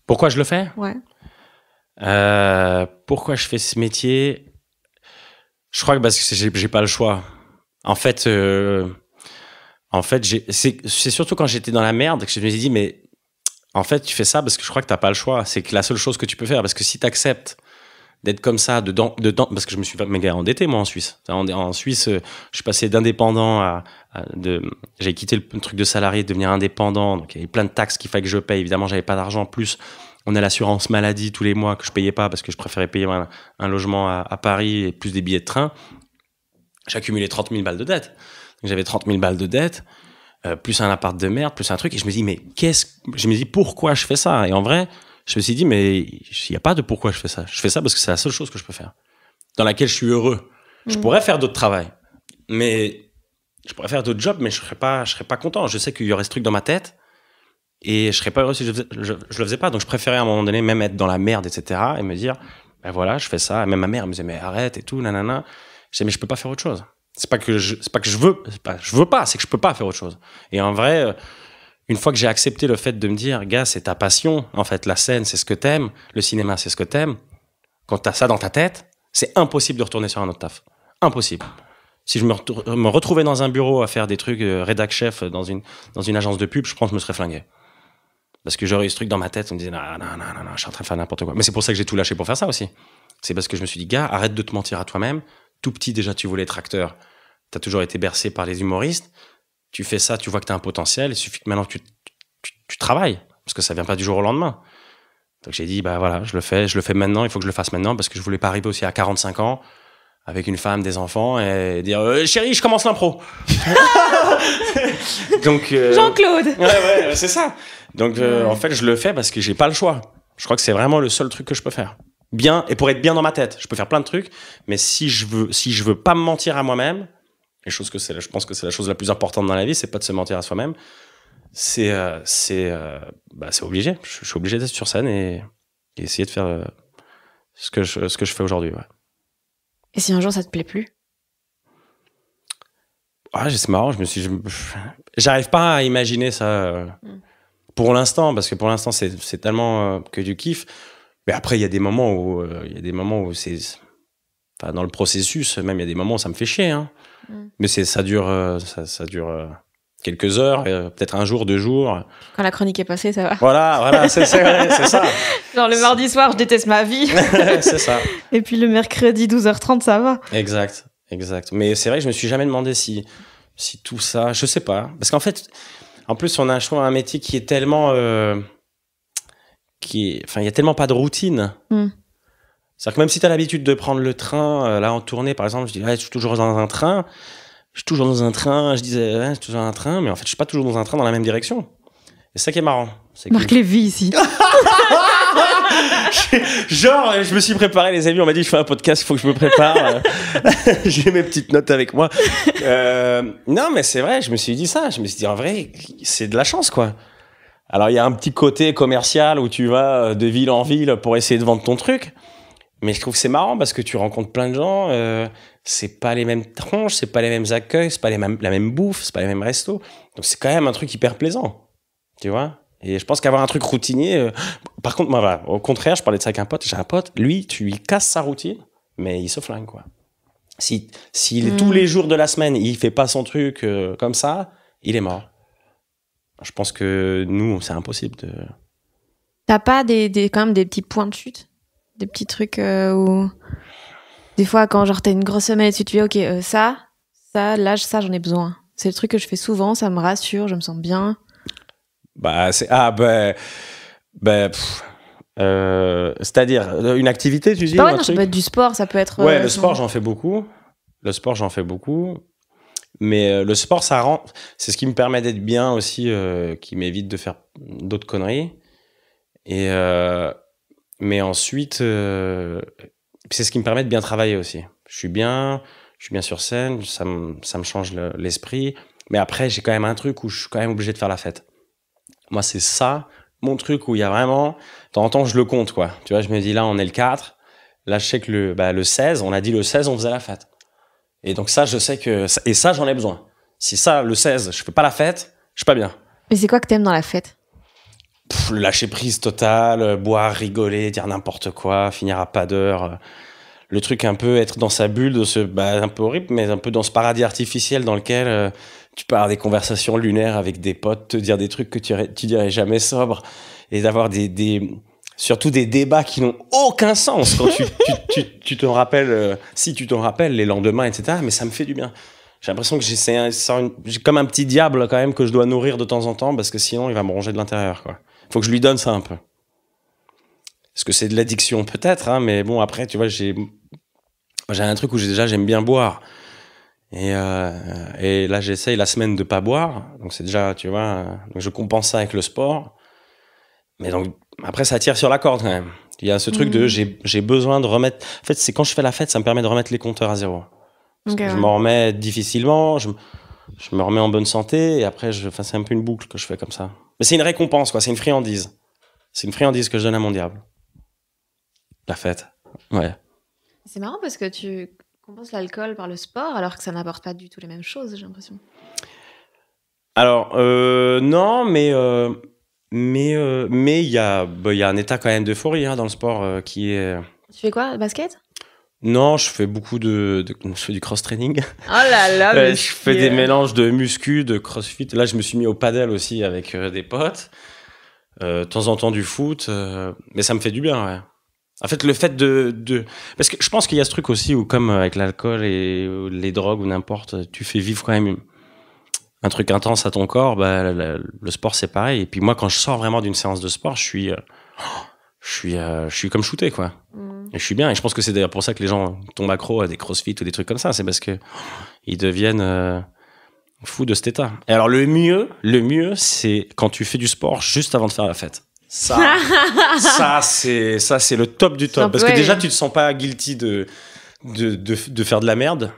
Pourquoi je le fais? Ouais. Pourquoi je fais ce métier? Je crois que parce que j'ai pas le choix. En fait, c'est surtout quand j'étais dans la merde que je me suis dit, mais en fait, tu fais ça parce que je crois que t'as pas le choix. C'est que la seule chose que tu peux faire, parce que si t'acceptes d'être comme ça, dedans, parce que je me suis méga endetté, moi, en Suisse. En Suisse, je suis passé d'indépendant j'ai quitté le truc de salarié, de devenir indépendant. Donc, il y avait plein de taxes qu'il fallait que je paye. Évidemment, j'avais pas d'argent. Plus, on a l'assurance maladie tous les mois que je payais pas parce que je préférais payer un logement à Paris et plus des billets de train. J'ai accumulé 30 000 balles de dette. Donc, j'avais 30 000 balles de dette, plus un appart de merde, plus un truc. Et je me dis, pourquoi je fais ça? Et en vrai, je me suis dit, mais il n'y a pas de pourquoi je fais ça. Je fais ça parce que c'est la seule chose que je peux faire, dans laquelle je suis heureux. Je pourrais faire d'autres travails, mais je pourrais faire d'autres jobs, mais je serais pas content. Je sais qu'il y aurait ce truc dans ma tête et je serais pas heureux si je le faisais pas. Donc je préférais à un moment donné même être dans la merde, etc. et me dire, ben voilà, je fais ça. Et même ma mère me disait, mais arrête et tout, nanana. Je disais, mais je peux pas faire autre chose. C'est pas que je veux, je veux pas, c'est que je peux pas faire autre chose. Et en vrai, une fois que j'ai accepté le fait de me dire, gars, c'est ta passion, en fait, la scène, c'est ce que t'aimes, le cinéma, c'est ce que t'aimes. Quand t'as ça dans ta tête, c'est impossible de retourner sur un autre taf. Impossible. Si je me retrouvais dans un bureau à faire des trucs rédac chef dans une agence de pub, je pense que je me serais flingué. Parce que j'aurais eu ce truc dans ma tête, on me disait, non, je suis en train de faire n'importe quoi. Mais c'est pour ça que j'ai tout lâché pour faire ça aussi. C'est parce que je me suis dit, gars, arrête de te mentir à toi-même. Tout petit, déjà, tu voulais être acteur. T'as toujours été bercé par les humoristes. Tu fais ça, tu vois que t'as un potentiel. Il suffit que maintenant tu travailles. Parce que ça vient pas du jour au lendemain. Donc j'ai dit, bah voilà, je le fais maintenant. Il faut que je le fasse maintenant parce que je voulais pas arriver aussi à 45 ans avec une femme, des enfants et dire, chérie, je commence l'impro. Donc, Jean-Claude. Ouais, c'est ça. Donc, en fait, je le fais parce que j'ai pas le choix. Je crois que c'est vraiment le seul truc que je peux faire. Bien, et pour être bien dans ma tête. Je peux faire plein de trucs, mais si je veux pas me mentir à moi-même, je pense que c'est la chose la plus importante dans la vie, c'est pas de se mentir à soi-même. C'est obligé. Je suis obligé d'être sur scène et essayer de faire ce que je fais aujourd'hui. Ouais. Et si un jour ça te plaît plus? Ah, c'est marrant. J'arrive pas à imaginer ça pour l'instant, parce que pour l'instant c'est tellement que du kiff. Mais après, il y a des moments où c'est, enfin, dans le processus, même il y a des moments où ça me fait chier. Hein. Mais ça dure quelques heures, peut-être un jour, 2 jours. Quand la chronique est passée, ça va. Voilà, c'est ça. Genre le mardi soir, je déteste ma vie. C'est ça. Et puis le mercredi, 12h30, ça va. Exact. Mais c'est vrai que je me suis jamais demandé si tout ça, je sais pas. Parce qu'en fait, en plus, on a, je trouve, un métier qui est tellement... il y a tellement pas de routine. C'est-à-dire que même si tu as l'habitude de prendre le train, là en tournée par exemple, je dis, je suis toujours dans un train, je disais, je suis toujours dans un train, mais en fait, je suis pas toujours dans un train dans la même direction. Et c'est ça qui est marrant. Marc Lévy ici. Genre, je me suis préparé, les amis, on m'a dit, je fais un podcast, il faut que je me prépare. J'ai mes petites notes avec moi. Non, mais c'est vrai, je me suis dit ça. Je me suis dit, en vrai, c'est de la chance, quoi. Alors, il y a un petit côté commercial où tu vas de ville en ville pour essayer de vendre ton truc. Mais je trouve que c'est marrant parce que tu rencontres plein de gens. C'est pas les mêmes tronches, c'est pas les mêmes accueils, c'est pas la même bouffe, c'est pas les mêmes restos. Donc, c'est quand même un truc hyper plaisant. Tu vois? Et je pense qu'avoir un truc routinier... Par contre, moi, voilà, au contraire, je parlais de ça avec un pote. J'ai un pote, lui, tu lui casses sa routine, mais il se flingue, quoi. Si tous les jours de la semaine, il fait pas son truc comme ça, il est mort. Je pense que nous, c'est impossible de... T'as pas quand même des petits points de chute? Des petits trucs où... Des fois, quand genre t'as une grosse semaine et tu te dis, ok, ça, j'en ai besoin. C'est le truc que je fais souvent, ça me rassure, je me sens bien. C'est-à-dire une activité, tu dis? Ça peut être du sport, ça peut être... Ouais, le sport, j'en fais beaucoup. Mais le sport, c'est ce qui me permet d'être bien aussi, qui m'évite de faire d'autres conneries. Mais ensuite, c'est ce qui me permet de bien travailler aussi. Je suis bien sur scène, ça me change l'esprit. Mais après, j'ai quand même un truc où je suis quand même obligé de faire la fête. Moi, c'est ça, mon truc où il y a vraiment... De temps en temps, je le compte, quoi. Tu vois, je me dis, là, on est le 4. Là, je sais que le 16, on a dit le 16, on faisait la fête. Et donc ça, je sais que... Et ça, j'en ai besoin. Si ça, le 16, je fais pas la fête, je suis pas bien. Mais c'est quoi que t'aimes dans la fête? Lâcher prise totale, boire, rigoler, dire n'importe quoi, finir à pas d'heure. Le truc un peu, être dans sa bulle, un peu horrible, mais un peu dans ce paradis artificiel dans lequel... tu peux avoir des conversations lunaires avec des potes, te dire des trucs que tu dirais jamais sobre, et d'avoir surtout des débats qui n'ont aucun sens quand tu te rappelles, si tu t'en rappelles les lendemains, etc. Mais ça me fait du bien. J'ai l'impression que j'ai comme un petit diable quand même que je dois nourrir de temps en temps parce que sinon il va me ronger de l'intérieur, quoi. Faut que je lui donne ça un peu. Est-ce que c'est de l'addiction? Peut-être, hein, mais bon, après, tu vois, j'ai un truc où j'aime bien boire. Et là, j'essaye la semaine de pas boire. Donc, c'est déjà, tu vois, donc je compense ça avec le sport. Mais donc, après, ça tire sur la corde quand même. Il y a ce truc de j'ai besoin de remettre. En fait, c'est quand je fais la fête, ça me permet de remettre les compteurs à zéro. Je m'en remets difficilement, je me remets en bonne santé et après, c'est un peu une boucle que je fais comme ça. Mais c'est une récompense, quoi. C'est une friandise. C'est une friandise que je donne à mon diable. La fête. Ouais. C'est marrant parce que tu compenses l'alcool par le sport alors que ça n'apporte pas du tout les mêmes choses, j'ai l'impression. Alors, non, mais il y a un état quand même d'euphorie dans le sport qui est... Tu fais quoi, basket? Non, je fais beaucoup je fais du cross-training. Oh là là, je fais des mélanges de muscu, de crossfit. Là, je me suis mis au paddle aussi avec des potes. De temps en temps du foot. Mais ça me fait du bien, ouais. En fait, le fait parce que je pense qu'il y a ce truc aussi où, comme avec l'alcool et les drogues ou n'importe, tu fais vivre quand même un truc intense à ton corps. Bah, le sport, c'est pareil. Et puis moi, quand je sors vraiment d'une séance de sport, je suis comme shooté, quoi. Et je suis bien. Et je pense que c'est d'ailleurs pour ça que les gens tombent accro à des crossfit ou des trucs comme ça. C'est parce que ils deviennent fous de cet état. Et alors, le mieux, c'est quand tu fais du sport juste avant de faire la fête. Ça, c'est le top du top. Parce que déjà, tu te sens pas guilty de faire de la merde.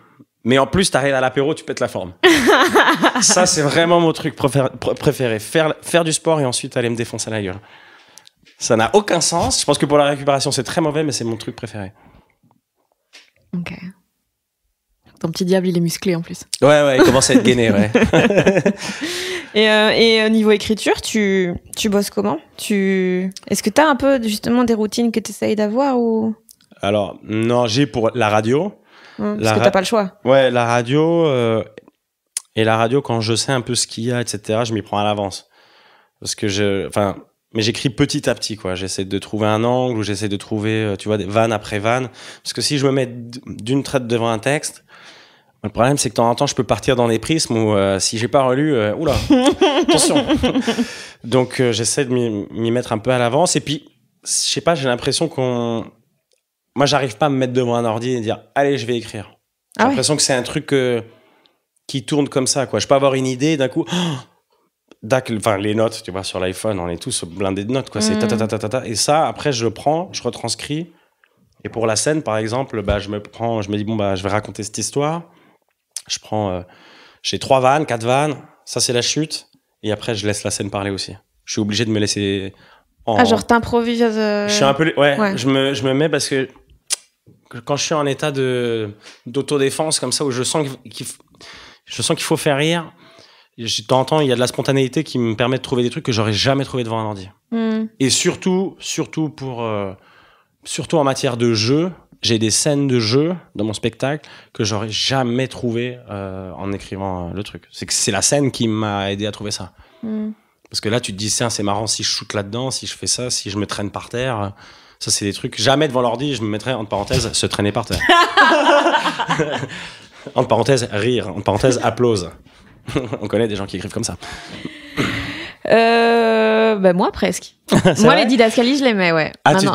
Mais en plus, t'arrives à l'apéro, tu pètes la forme. Ça, c'est vraiment mon truc préféré. Faire du sport et ensuite aller me défoncer la gueule. Ça n'a aucun sens. Je pense que pour la récupération, c'est très mauvais, mais c'est mon truc préféré. Ok. Ton petit diable, il est musclé en plus. Ouais, il commence à être gainé, ouais. Et niveau écriture, tu bosses comment? Est-ce que t'as un peu justement des routines que t'essayes d'avoir ou... Alors, non, j'ai pour la radio. Parce que t'as pas le choix. Ouais, la radio. Et la radio, quand je sais un peu ce qu'il y a, etc., je m'y prends à l'avance. Parce que mais j'écris petit à petit, quoi. J'essaie de trouver un angle ou j'essaie de trouver, tu vois, des vannes après vannes. Parce que si je me mets d'une traite devant un texte, le problème, c'est que de temps en temps, je peux partir dans des prismes où si j'ai pas relu, oula, attention. Donc, j'essaie de m'y mettre un peu à l'avance. Et puis, je sais pas, j'ai l'impression moi, j'arrive pas à me mettre devant un ordi et dire, allez, je vais écrire. J'ai l'impression que c'est un truc qui tourne comme ça, quoi. Je peux avoir une idée, d'un coup, les notes, tu vois, sur l'iPhone, on est tous blindés de notes, quoi. C'est ta. Et ça, après, je retranscris. Et pour la scène, par exemple, je me dis, je vais raconter cette histoire. J'ai 3 vannes, 4 vannes. Ça, c'est la chute. Et après, je laisse la scène parler aussi. Je suis obligé de me laisser genre t'improvises. Je suis un peu, ouais. Je me mets parce que quand je suis en état d'autodéfense comme ça, où je sens qu'il faut faire rire, de temps en temps, il y a de la spontanéité qui me permet de trouver des trucs que j'aurais jamais trouvé devant un ordi. Et surtout en matière de jeu, j'ai des scènes de jeu dans mon spectacle que j'aurais jamais trouvé en écrivant le truc. C'est la scène qui m'a aidé à trouver ça. Parce que là, tu te dis, c'est marrant si je shoot là-dedans, si je fais ça, si je me traîne par terre. Ça, c'est des trucs. Jamais devant l'ordi, je me mettrais, entre parenthèses, se traîner par terre. Entre parenthèses, rire. Entre parenthèses, applause. On connaît des gens qui écrivent comme ça. Moi, presque. Moi, les didascalies, je les mets, ouais. Ah, tu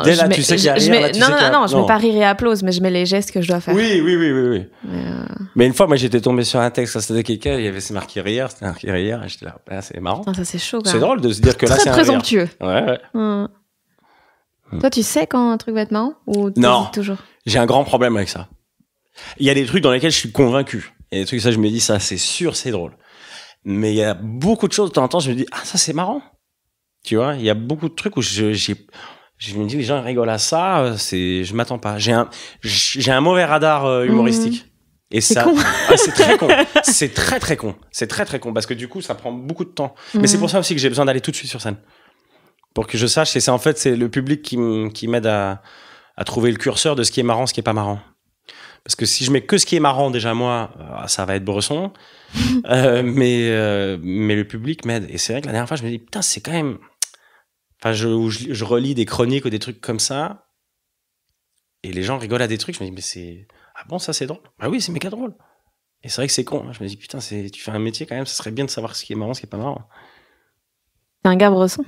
sais qu'il y a rire, non, je mets pas rire et applause, mais je mets les gestes que je dois faire. Oui. Mais une fois, moi, j'étais tombé sur un texte, c'était quelqu'un, il y avait marqué rire, c'était marqué rire, et j'étais là, c'est marrant. Ça, c'est chaud, C'est drôle de se dire que là, c'est un rire. Très présomptueux. Ouais. Toi, tu sais quand un truc va être marrant ou non, toujours? J'ai un grand problème avec ça. Il y a des trucs dans lesquels je suis convaincu. Il y a des trucs, ça, je me dis, ça, c'est sûr, c'est drôle. Mais il y a beaucoup de choses, de temps en temps, je me dis, ça, c'est marrant. Tu vois, il y a beaucoup de trucs où je me dis, les gens rigolent à ça, je m'attends pas. J'ai un mauvais radar humoristique. Et c'est ça, con. C'est très con. C'est très, très con. C'est très, très con parce que du coup, ça prend beaucoup de temps. Mais c'est pour ça aussi que j'ai besoin d'aller tout de suite sur scène. Pour que je sache, c'est le public qui m'aide à trouver le curseur de ce qui est marrant, ce qui est pas marrant. Parce que si je mets que ce qui est marrant, déjà moi, ça va être Bresson. Mais le public m'aide. Et c'est vrai que la dernière fois, je me dis, putain, c'est quand même... Enfin, je relis des chroniques ou des trucs comme ça. Et les gens rigolent à des trucs. Je me dis, mais c'est... Ah bon, ça, c'est drôle? Bah oui, c'est méga drôle. Et c'est vrai que c'est con. Je me dis, putain, tu fais un métier quand même, ça serait bien de savoir ce qui est marrant, ce qui est pas marrant. T'es un gars Bresson?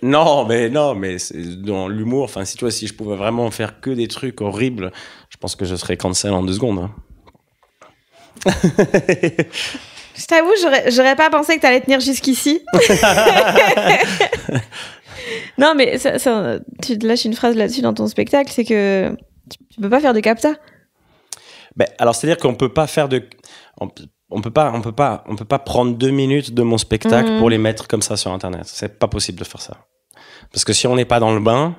Non, mais c'est dans l'humour. Enfin, si je pouvais vraiment faire que des trucs horribles, je pense que je serais cancel en 2 secondes. Hein. Je t'avoue, j'aurais pas pensé que t'allais tenir jusqu'ici. Non, mais tu lâches une phrase là-dessus dans ton spectacle, c'est que tu peux pas faire de capta. Ben, alors, c'est-à-dire qu'on peut pas faire de... On peut pas prendre 2 minutes de mon spectacle pour les mettre comme ça sur Internet. C'est pas possible de faire ça. Parce que si on n'est pas dans le bain,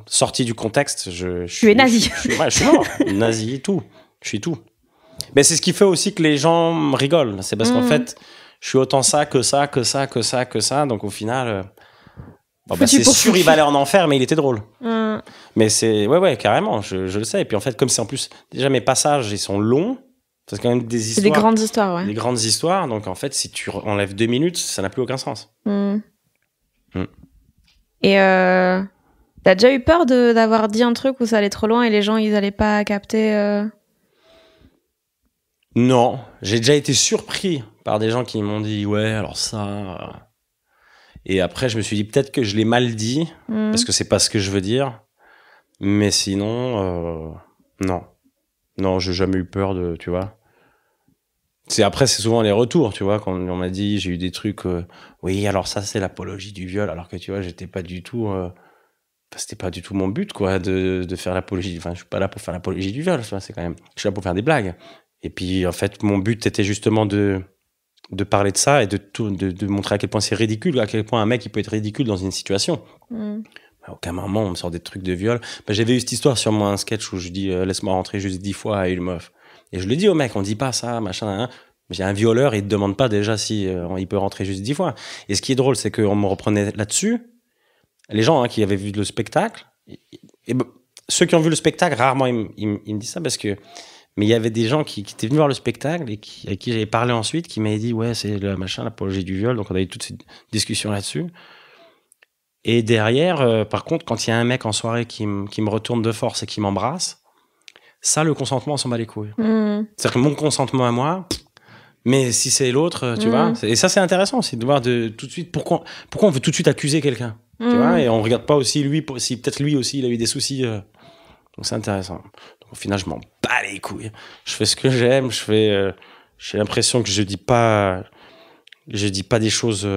sorti du contexte, Tu es nazi. Je suis mort. Nazi, tout. Je suis tout. Mais c'est ce qui fait aussi que les gens rigolent. C'est parce qu'en fait, je suis autant ça que ça, que ça, que ça, que ça. Donc au final, c'est sûr, il va aller en enfer, mais il était drôle. Mais c'est, ouais, carrément, je le sais. Et puis en fait, comme c'est en plus, déjà mes passages, ils sont longs. C'est quand même des histoires. C'est des grandes histoires, ouais. Des grandes histoires. Donc en fait, si tu enlèves 2 minutes, ça n'a plus aucun sens. Et t'as déjà eu peur d'avoir dit un truc où ça allait trop loin et les gens, ils allaient pas capter Non, j'ai déjà été surpris par des gens qui m'ont dit ouais, alors ça. Et après, je me suis dit peut-être que je l'ai mal dit parce que c'est pas ce que je veux dire. Mais sinon, non, j'ai jamais eu peur de, tu vois. Après, c'est souvent les retours, tu vois, quand on m'a dit, j'ai eu des trucs, oui, alors ça, c'est l'apologie du viol, alors que tu vois, j'étais pas du tout, c'était pas du tout mon but, quoi, de faire l'apologie. Enfin, je suis pas là pour faire l'apologie du viol, c'est quand même, je suis là pour faire des blagues. Et puis, en fait, mon but était justement de parler de ça et de montrer à quel point c'est ridicule, à quel point un mec, il peut être ridicule dans une situation. À aucun moment, on me sort des trucs de viol. J'avais eu cette histoire sur moi, un sketch où je dis, laisse-moi rentrer juste 10 fois à une meuf. Et je le dis au mec, on dit pas ça, machin, hein. J'ai un violeur, il te demande pas déjà si il peut rentrer juste 10 fois. Et ce qui est drôle, c'est qu'on me reprenait là-dessus. Les gens qui avaient vu le spectacle, ceux qui ont vu le spectacle, rarement ils me disent ça parce que. Mais il y avait des gens qui étaient venus voir le spectacle et avec qui j'avais parlé ensuite, qui m'avaient dit ouais, c'est le machin, l'apologie du viol. Donc on a eu toute cette discussion là-dessus. Et derrière, par contre, quand il y a un mec en soirée qui me retourne de force et qui m'embrasse, ça, le consentement, on s'en bat les couilles. C'est-à-dire que mon consentement à moi, mais si c'est l'autre, tu vois. Et ça, c'est intéressant aussi de voir tout de suite pourquoi on veut tout de suite accuser quelqu'un. Tu vois, et on regarde pas aussi si peut-être lui aussi, il a eu des soucis. Donc c'est intéressant. Donc, au final, je m'en bats les couilles. Je fais ce que j'aime. J'ai l'impression que je dis pas des choses.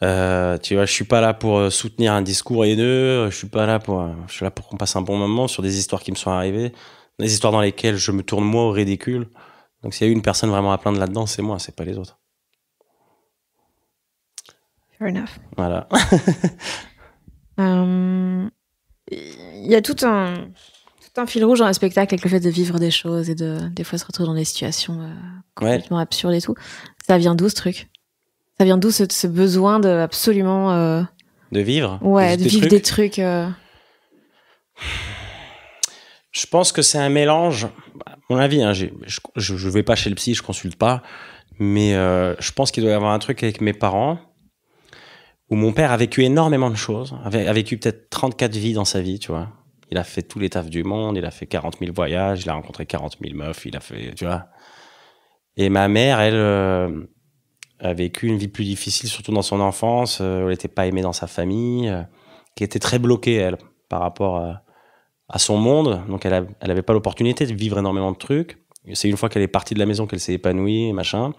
Tu vois, je suis pas là pour soutenir un discours haineux. Je suis là pour qu'on passe un bon moment sur des histoires qui me sont arrivées, des histoires dans lesquelles je me tourne moi au ridicule. Donc s'il y a eu une personne vraiment à plaindre là-dedans, c'est moi, c'est pas les autres. Fair enough. Voilà. Il y a tout un fil rouge dans le spectacle avec le fait de vivre des choses et des fois se retrouver dans des situations complètement absurdes et tout. Ça vient d'où ce truc ? Ça vient d'où ce besoin de absolument de vivre ? Ouais, de vivre des trucs. Je pense que c'est un mélange. À mon avis, hein, je vais pas chez le psy, je consulte pas, mais je pense qu'il doit y avoir un truc avec mes parents où mon père a vécu énormément de choses, a vécu peut-être 34 vies dans sa vie, tu vois. Il a fait tous les tafs du monde, il a fait 40 000 voyages, il a rencontré 40 000 meufs, il a fait, tu vois. Et ma mère, elle a vécu une vie plus difficile, surtout dans son enfance, où elle n'était pas aimée dans sa famille, qui était très bloquée, elle, par rapport à son monde. Donc elle avait pas l'opportunité de vivre énormément de trucs. Et c'est une fois qu'elle est partie de la maison qu'elle s'est épanouie, machin.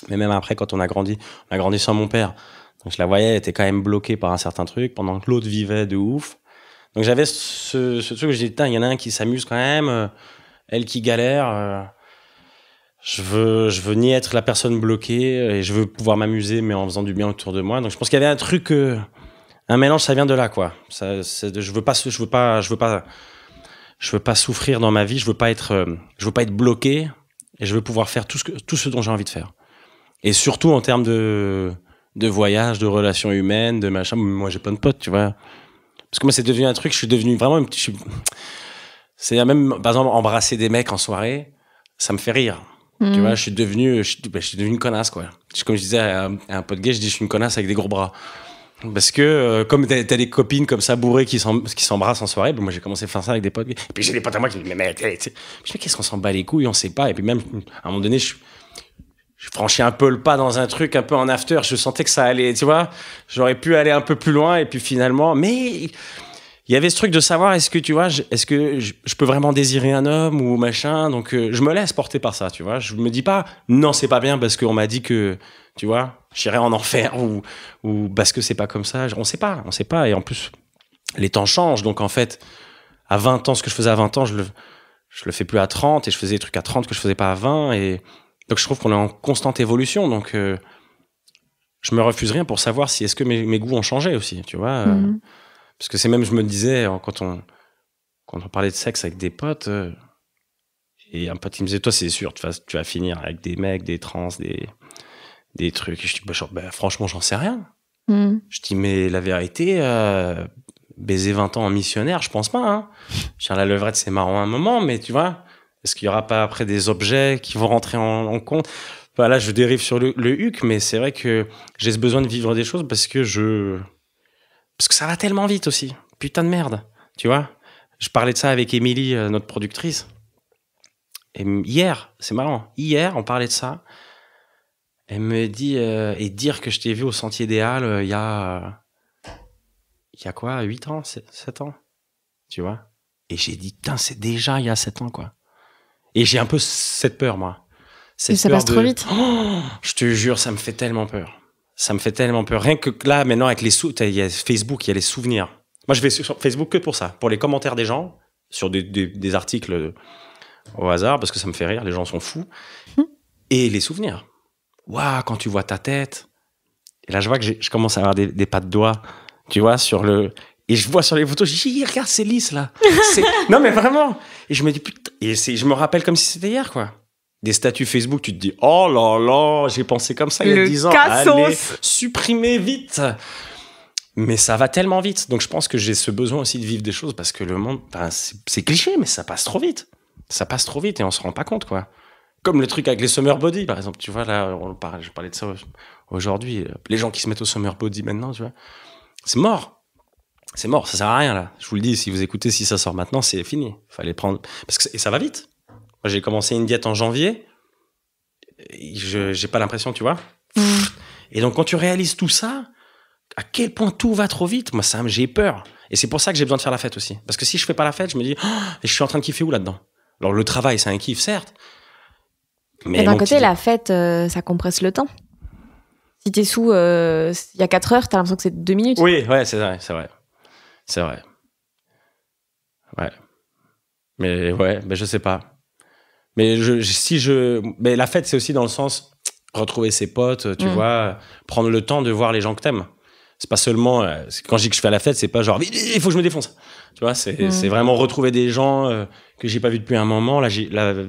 Mais même après, quand on a grandi sans mon père. Donc je la voyais, elle était quand même bloquée par un certain truc, pendant que l'autre vivait de ouf. Donc j'avais ce truc où je disais, il y en a un qui s'amuse quand même, elle qui galère. Je veux ni être la personne bloquée, et je veux pouvoir m'amuser, mais en faisant du bien autour de moi. Donc je pense qu'il y avait un truc, un mélange, ça vient de là, quoi. Je veux pas souffrir dans ma vie, je veux pas être bloqué, et je veux pouvoir faire tout ce dont j'ai envie de faire. Et surtout en termes de voyage, de relations humaines, de machin. Moi, j'ai plein de potes, tu vois. Parce que moi, c'est devenu un truc, je suis devenu vraiment... C'est même, par exemple, embrasser des mecs en soirée, ça me fait rire. Tu vois, je suis devenu une connasse, quoi. Comme je disais à un pote gay, je dis je suis une connasse avec des gros bras. Parce que, comme t'as des copines comme ça, bourrées, qui s'embrassent en soirée, moi, j'ai commencé à faire ça avec des potes gays. Et puis, j'ai des potes à moi qui me disent, mais qu'est-ce qu'on s'en bat les couilles, on sait pas. Et puis même, à un moment donné, je franchis un peu le pas dans un truc un peu en after, je sentais que ça allait, tu vois, j'aurais pu aller un peu plus loin, et puis finalement, mais il y avait ce truc de savoir, est-ce que, tu vois, est-ce que je peux vraiment désirer un homme ou machin. Donc, je me laisse porter par ça, tu vois. Je me dis pas, non, c'est pas bien parce qu'on m'a dit que, tu vois, j'irai en enfer ou parce que c'est pas comme ça. On sait pas. Et en plus, les temps changent. Donc, en fait, à 20 ans, ce que je faisais à 20 ans, je le fais plus à 30 et je faisais des trucs à 30 que je faisais pas à 20. Et donc, je trouve qu'on est en constante évolution. Donc, je me refuse rien pour savoir si est-ce que mes goûts ont changé aussi, tu vois. Parce que c'est même, je me disais, quand on parlait de sexe avec des potes, et un pote, il me disait, toi, c'est sûr, tu vas finir avec des mecs, des trans, des trucs. Et je dis, franchement, j'en sais rien. Je dis, mais la vérité, baiser 20 ans en missionnaire, je pense pas. Hein. La levrette, c'est marrant un moment, mais tu vois, est-ce qu'il y aura pas après des objets qui vont rentrer en compte? Là, je dérive sur le huc, mais c'est vrai que j'ai ce besoin de vivre des choses parce que ça va tellement vite aussi. Putain de merde, tu vois. Je parlais de ça avec Émilie, notre productrice. Et hier, c'est marrant, hier, on parlait de ça. Elle me dit, et dire que je t'ai vu au Sentier des Halles il y a quoi, 8 ans, 7 ans, tu vois. Et j'ai dit, putain, c'est déjà il y a 7 ans, quoi. Et j'ai un peu cette peur, moi. Et ça passe trop vite. Oh, je te jure, ça me fait tellement peur. Ça me fait tellement peur. Rien que là, maintenant, avec il y a Facebook, il y a les souvenirs. Moi, je vais sur Facebook que pour ça. Pour les commentaires des gens, sur des articles au hasard, parce que ça me fait rire, les gens sont fous. Et les souvenirs. Waouh, quand tu vois ta tête. Et là, je vois que je commence à avoir des pas de doigts, tu vois, et je vois sur les photos, je dis, regarde, c'est lisse, là. Non, mais vraiment. Et je me dis, putain, je me rappelle comme si c'était hier, quoi. Des statuts Facebook, tu te dis, oh là là, j'ai pensé comme ça il y a 10 ans. Allez, supprimer vite. Mais ça va tellement vite. Donc, je pense que j'ai ce besoin aussi de vivre des choses parce que le monde, c'est cliché, mais ça passe trop vite. Ça passe trop vite et on se rend pas compte, quoi. Comme le truc avec les summer body, par exemple. Tu vois, là, je parlais de ça aujourd'hui. Les gens qui se mettent au summer body maintenant, tu vois. C'est mort. C'est mort. Ça sert à rien, là. Je vous le dis, si vous écoutez, si ça sort maintenant, c'est fini. Fallait prendre, et ça va vite. Moi, j'ai commencé une diète en janvier. J'ai pas l'impression, tu vois. Et donc, quand tu réalises tout ça, à quel point tout va trop vite, moi, j'ai peur. Et c'est pour ça que j'ai besoin de faire la fête aussi. Parce que si je fais pas la fête, je me dis, et je suis en train de kiffer où là-dedans? Alors, le travail, c'est un kiff, certes. Mais d'un côté, la fête, ça compresse le temps. Si t'es sous, il y a 4 heures, t'as l'impression que c'est 2 minutes. Oui, ouais, c'est vrai. Ouais. Mais ouais, je sais pas. Mais mais la fête, c'est aussi dans le sens retrouver ses potes, tu vois, prendre le temps de voir les gens que t'aimes. C'est pas seulement, quand je dis que je fais la fête, c'est pas genre, il faut que je me défonce. Tu vois, c'est vraiment retrouver des gens que j'ai pas vus depuis un moment. Là,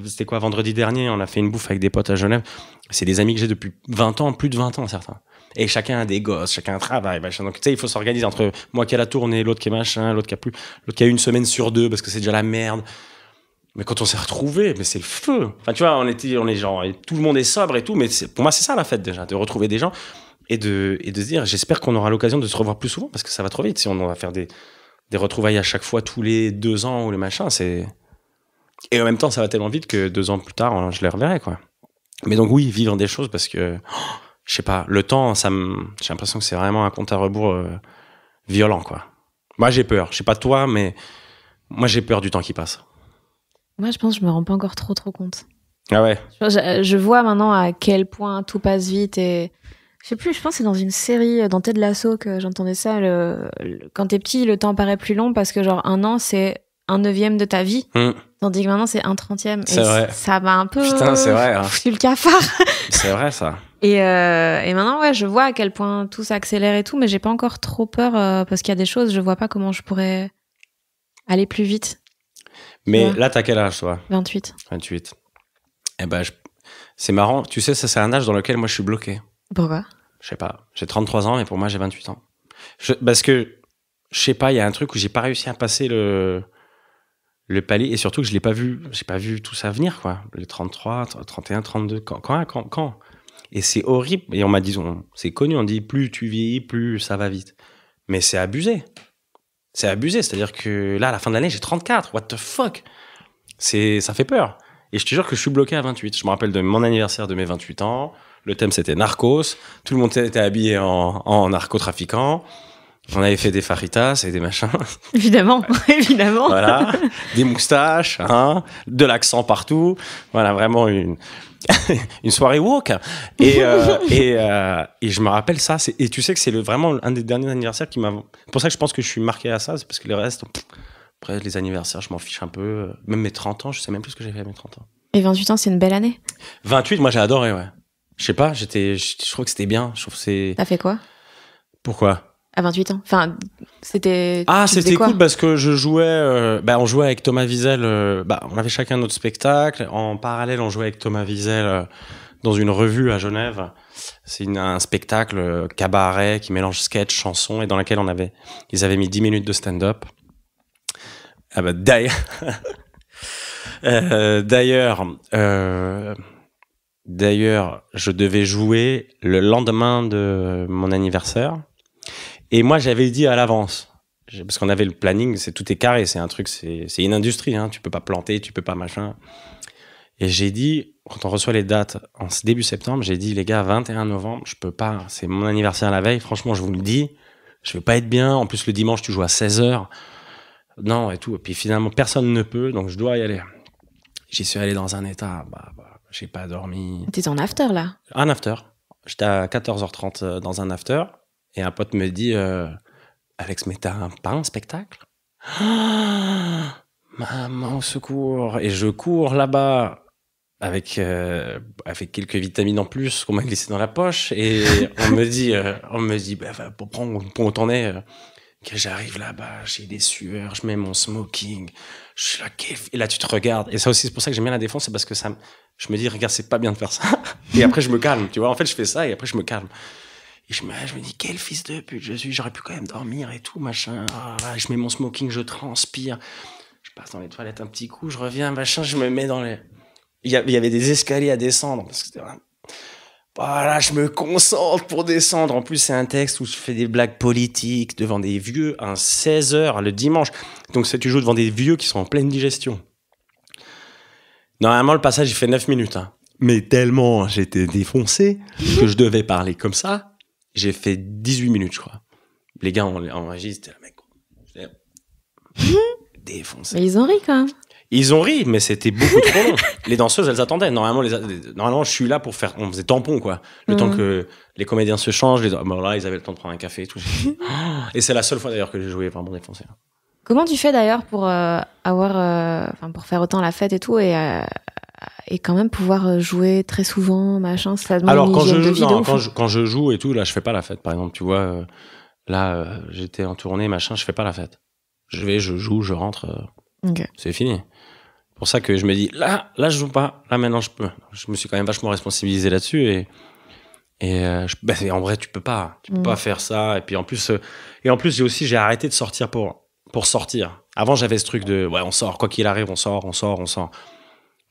c'était quoi, vendredi dernier, on a fait une bouffe avec des potes à Genève. C'est des amis que j'ai depuis 20 ans, plus de 20 ans, certains. Et chacun a des gosses, chacun a un travail, machin. Donc, tu sais, il faut s'organiser entre moi qui ai la tournée, l'autre qui est machin, l'autre qui a une semaine sur 2 parce que c'est déjà la merde. Mais quand on s'est retrouvés, mais c'est le feu. Enfin, tu vois, on est genre, et tout le monde est sobre et tout, mais pour moi, c'est ça la fête déjà, de retrouver des gens et de se dire, j'espère qu'on aura l'occasion de se revoir plus souvent parce que ça va trop vite. Si on va faire des retrouvailles à chaque fois tous les 2 ans ou les machins, et en même temps, ça va tellement vite que 2 ans plus tard, je les reverrai, quoi. Mais donc, oui, vivre des choses parce que, je sais pas, le temps, j'ai l'impression que c'est vraiment un compte à rebours violent, quoi. Moi, j'ai peur. Je sais pas toi, mais moi, j'ai peur du temps qui passe. Moi, je pense que je me rends pas encore trop compte. Ah ouais. Je vois maintenant à quel point tout passe vite et je sais plus, je pense que c'est dans une série, dans Ted Lasso que j'entendais ça. Quand t'es petit, le temps paraît plus long parce que genre 1 an, c'est 1/9 de ta vie. Tandis que maintenant, c'est 1/30. C'est vrai. Ça m'a un peu c'est vrai, hein. foutu le cafard. C'est vrai, ça. Et maintenant, ouais, je vois à quel point tout s'accélère et tout, mais j'ai pas encore trop peur parce qu'il y a des choses, je vois pas comment je pourrais aller plus vite. Mais là, t'as quel âge, toi? 28. Eh ben, c'est marrant. Tu sais, ça, c'est un âge dans lequel moi, je suis bloqué. Pourquoi? Je sais pas. J'ai 33 ans, mais pour moi, j'ai 28 ans. Parce que, je sais pas, il y a un truc où j'ai pas réussi à passer le palier. Et surtout que j'ai pas vu tout ça venir, quoi. Les 33, 31, 32. Quand? Et c'est horrible. Et on m'a dit, c'est connu, on dit, plus tu vieillis, plus ça va vite. Mais c'est abusé. C'est abusé, c'est-à-dire que là, à la fin de l'année, j'ai 34. What the fuck? Ça fait peur. Et je te jure que je suis bloqué à 28. Je me rappelle de mon anniversaire de mes 28 ans. Le thème, c'était Narcos. Tout le monde était habillé en narcotrafiquant. On avait fait des faritas et des machins. Évidemment, évidemment. Voilà, des moustaches, hein, de l'accent partout. Voilà, vraiment une soirée woke. Et je me rappelle ça. Et tu sais que c'est vraiment un des derniers anniversaires qui m'a... C'est pour ça que je pense que je suis marqué à ça. C'est parce que le reste, après les anniversaires, je m'en fiche un peu. Même mes 30 ans, je sais même plus ce que j'ai fait à mes 30 ans. Et 28 ans, c'est une belle année. 28, moi j'ai adoré, ouais. Je sais pas, je trouve que c'était bien. Je trouve que c'est... T'as fait quoi? Pourquoi? À 28 ans. Enfin, c'était... Ah, c'était cool parce que je jouais... on jouait avec Thomas Wiesel. On avait chacun notre spectacle. En parallèle, on jouait avec Thomas Wiesel dans une revue à Genève. C'est un spectacle cabaret qui mélange sketch, chanson et dans laquelle ils avaient mis 10 minutes de stand-up. Ah bah, d'ailleurs, je devais jouer le lendemain de mon anniversaire. Et moi, j'avais dit à l'avance, parce qu'on avait le planning, tout est carré, c'est un truc, c'est une industrie, hein, tu peux pas planter, tu peux pas machin. Et j'ai dit, quand on reçoit les dates en début septembre, j'ai dit, les gars, 21 novembre, je peux pas, c'est mon anniversaire la veille, franchement, je vous le dis, je vais pas être bien, en plus le dimanche, tu joues à 16h. Non, et tout. Et puis finalement, personne ne peut, donc je dois y aller. J'y suis allé dans un état, j'ai pas dormi. T'es en after, là? Un after. J'étais à 14h30 dans un after. Et un pote me dit, Alex, mais t'as pas un spectacle? Maman, au secours. Et je cours là-bas avec quelques vitamines en plus qu'on m'a glissé dans la poche. Et on me dit, pour prendre où t'en es, que j'arrive là-bas, j'ai des sueurs, je mets mon smoking, je suis là, et là tu te regardes. Et ça aussi, c'est pour ça que j'aime bien la défense, c'est parce que je me dis, regarde, c'est pas bien de faire ça. Et après, je me calme, tu vois. En fait, je fais ça et après, je me calme. Et je me dis, quel fils de pute je suis, j'aurais pu quand même dormir et tout, machin. Je mets mon smoking, je transpire. Je passe dans les toilettes un petit coup, je reviens, machin, je me mets dans les... Il y avait des escaliers à descendre, parce que c'était vraiment... Voilà, je me concentre pour descendre. En plus, c'est un texte où je fais des blagues politiques devant des vieux à 16h le dimanche. Donc, tu joues devant des vieux qui sont en pleine digestion. Normalement, le passage, il fait 9 minutes. Hein. Mais tellement j'étais défoncé que je devais parler comme ça. J'ai fait 18 minutes, je crois. Les gars en régie, c'était le mec. Défoncé. Mais ils ont ri quand même. Ils ont ri, mais c'était beaucoup trop long. Les danseuses, elles attendaient. Normalement, je suis là pour faire... On faisait tampon, quoi. Le temps que les comédiens se changent. Là, ils avaient le temps de prendre un café et tout. Et c'est la seule fois, d'ailleurs, que j'ai joué vraiment défoncé. Comment tu fais, d'ailleurs, pour pour faire autant la fête et tout et quand même pouvoir jouer très souvent, machin, ça demande alors, une hygiène de vie de ouf. quand je joue et tout, là, je fais pas la fête. Par exemple, tu vois, j'étais en tournée, machin, je fais pas la fête. Je joue, je rentre. Okay. C'est fini. C'est pour ça que je me dis, là, je joue pas. Là, maintenant, je peux. Je me suis quand même vachement responsabilisé là-dessus en vrai, tu peux pas. Tu peux pas faire ça. Et puis, en plus, j'ai arrêté de sortir pour sortir. Avant, j'avais ce truc de, ouais, on sort. Quoi qu'il arrive, on sort.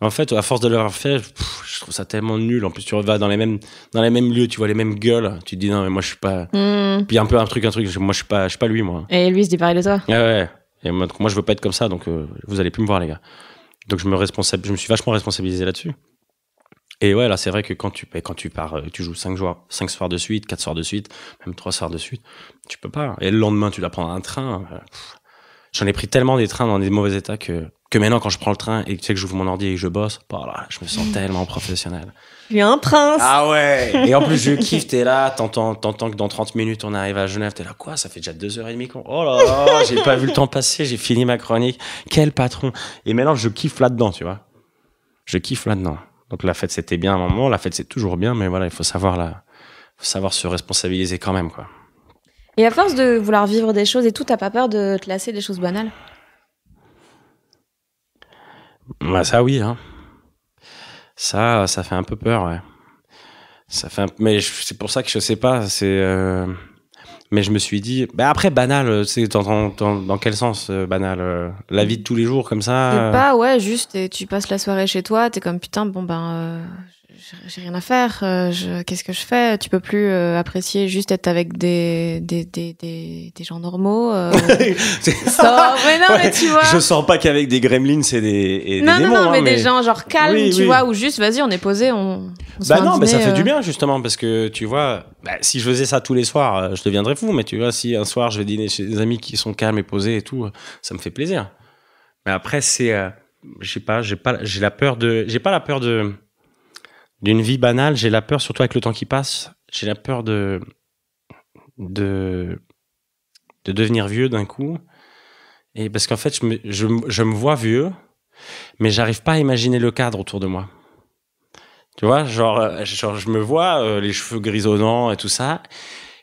En fait, à force de l'avoir fait, je trouve ça tellement nul. En plus, tu vas dans les mêmes lieux, tu vois les mêmes gueules. Tu te dis, non, mais moi, je suis pas. Puis un peu un truc. Moi, je suis pas lui, moi. Et lui, il se dit pareil de toi. Ouais. Et moi, je veux pas être comme ça, donc vous allez plus me voir, les gars. Donc, je me suis vachement responsabilisé là-dessus. Et ouais, là, c'est vrai que quand tu pars, tu joues 5 soirs de suite, 4 soirs de suite, même 3 soirs de suite, tu peux pas. Et le lendemain, tu dois prendre un train. J'en ai pris tellement des trains dans des mauvais états que maintenant, quand je prends le train et que tu sais que j'ouvre mon ordi et que je bosse, je me sens tellement professionnel. Tu es un prince. Ah ouais. Et en plus, je kiffe, t'es là, t'entends que dans 30 minutes, on arrive à Genève, t'es là, quoi, ça fait déjà 2h30 qu'on... Oh là là, j'ai pas vu le temps passer, j'ai fini ma chronique. Quel patron. Et maintenant, je kiffe là-dedans, tu vois. Je kiffe là-dedans. Donc la fête, c'était bien à un moment, la fête, c'est toujours bien, mais voilà, il faut savoir se responsabiliser quand même, quoi. Et à force de vouloir vivre des choses et tout, t'as pas peur de te lasser des choses banales? Bah ça, oui, hein. Ça fait un peu peur, ouais. Mais c'est pour ça que je sais pas, mais je me suis dit... Bah après, banal, c'est dans quel sens, banal? La vie de tous les jours, comme ça? C'est pas, ouais, juste, et tu passes la soirée chez toi, t'es comme, putain, j'ai rien à faire, qu'est-ce que je fais? Tu peux plus apprécier juste être avec des gens normaux. Mais non, ouais, mais tu vois. Je sors pas qu'avec des gremlins et des démons. Non, mais hein, des gens genre calmes, oui, tu vois, ou juste, vas-y, on est posé, on se fait un non, mais ça dîner, fait du bien, justement, parce que tu vois, Bah, si je faisais ça tous les soirs, je deviendrais fou. Mais tu vois, si un soir je vais dîner chez des amis qui sont calmes et posés et tout, ça me fait plaisir. Mais après, c'est, j'ai pas la peur d'une vie banale. J'ai la peur, surtout avec le temps qui passe. J'ai la peur de devenir vieux d'un coup. Et parce qu'en fait, je me vois vieux, mais j'arrive pas à imaginer le cadre autour de moi. Tu vois, genre je me vois les cheveux grisonnants et tout ça,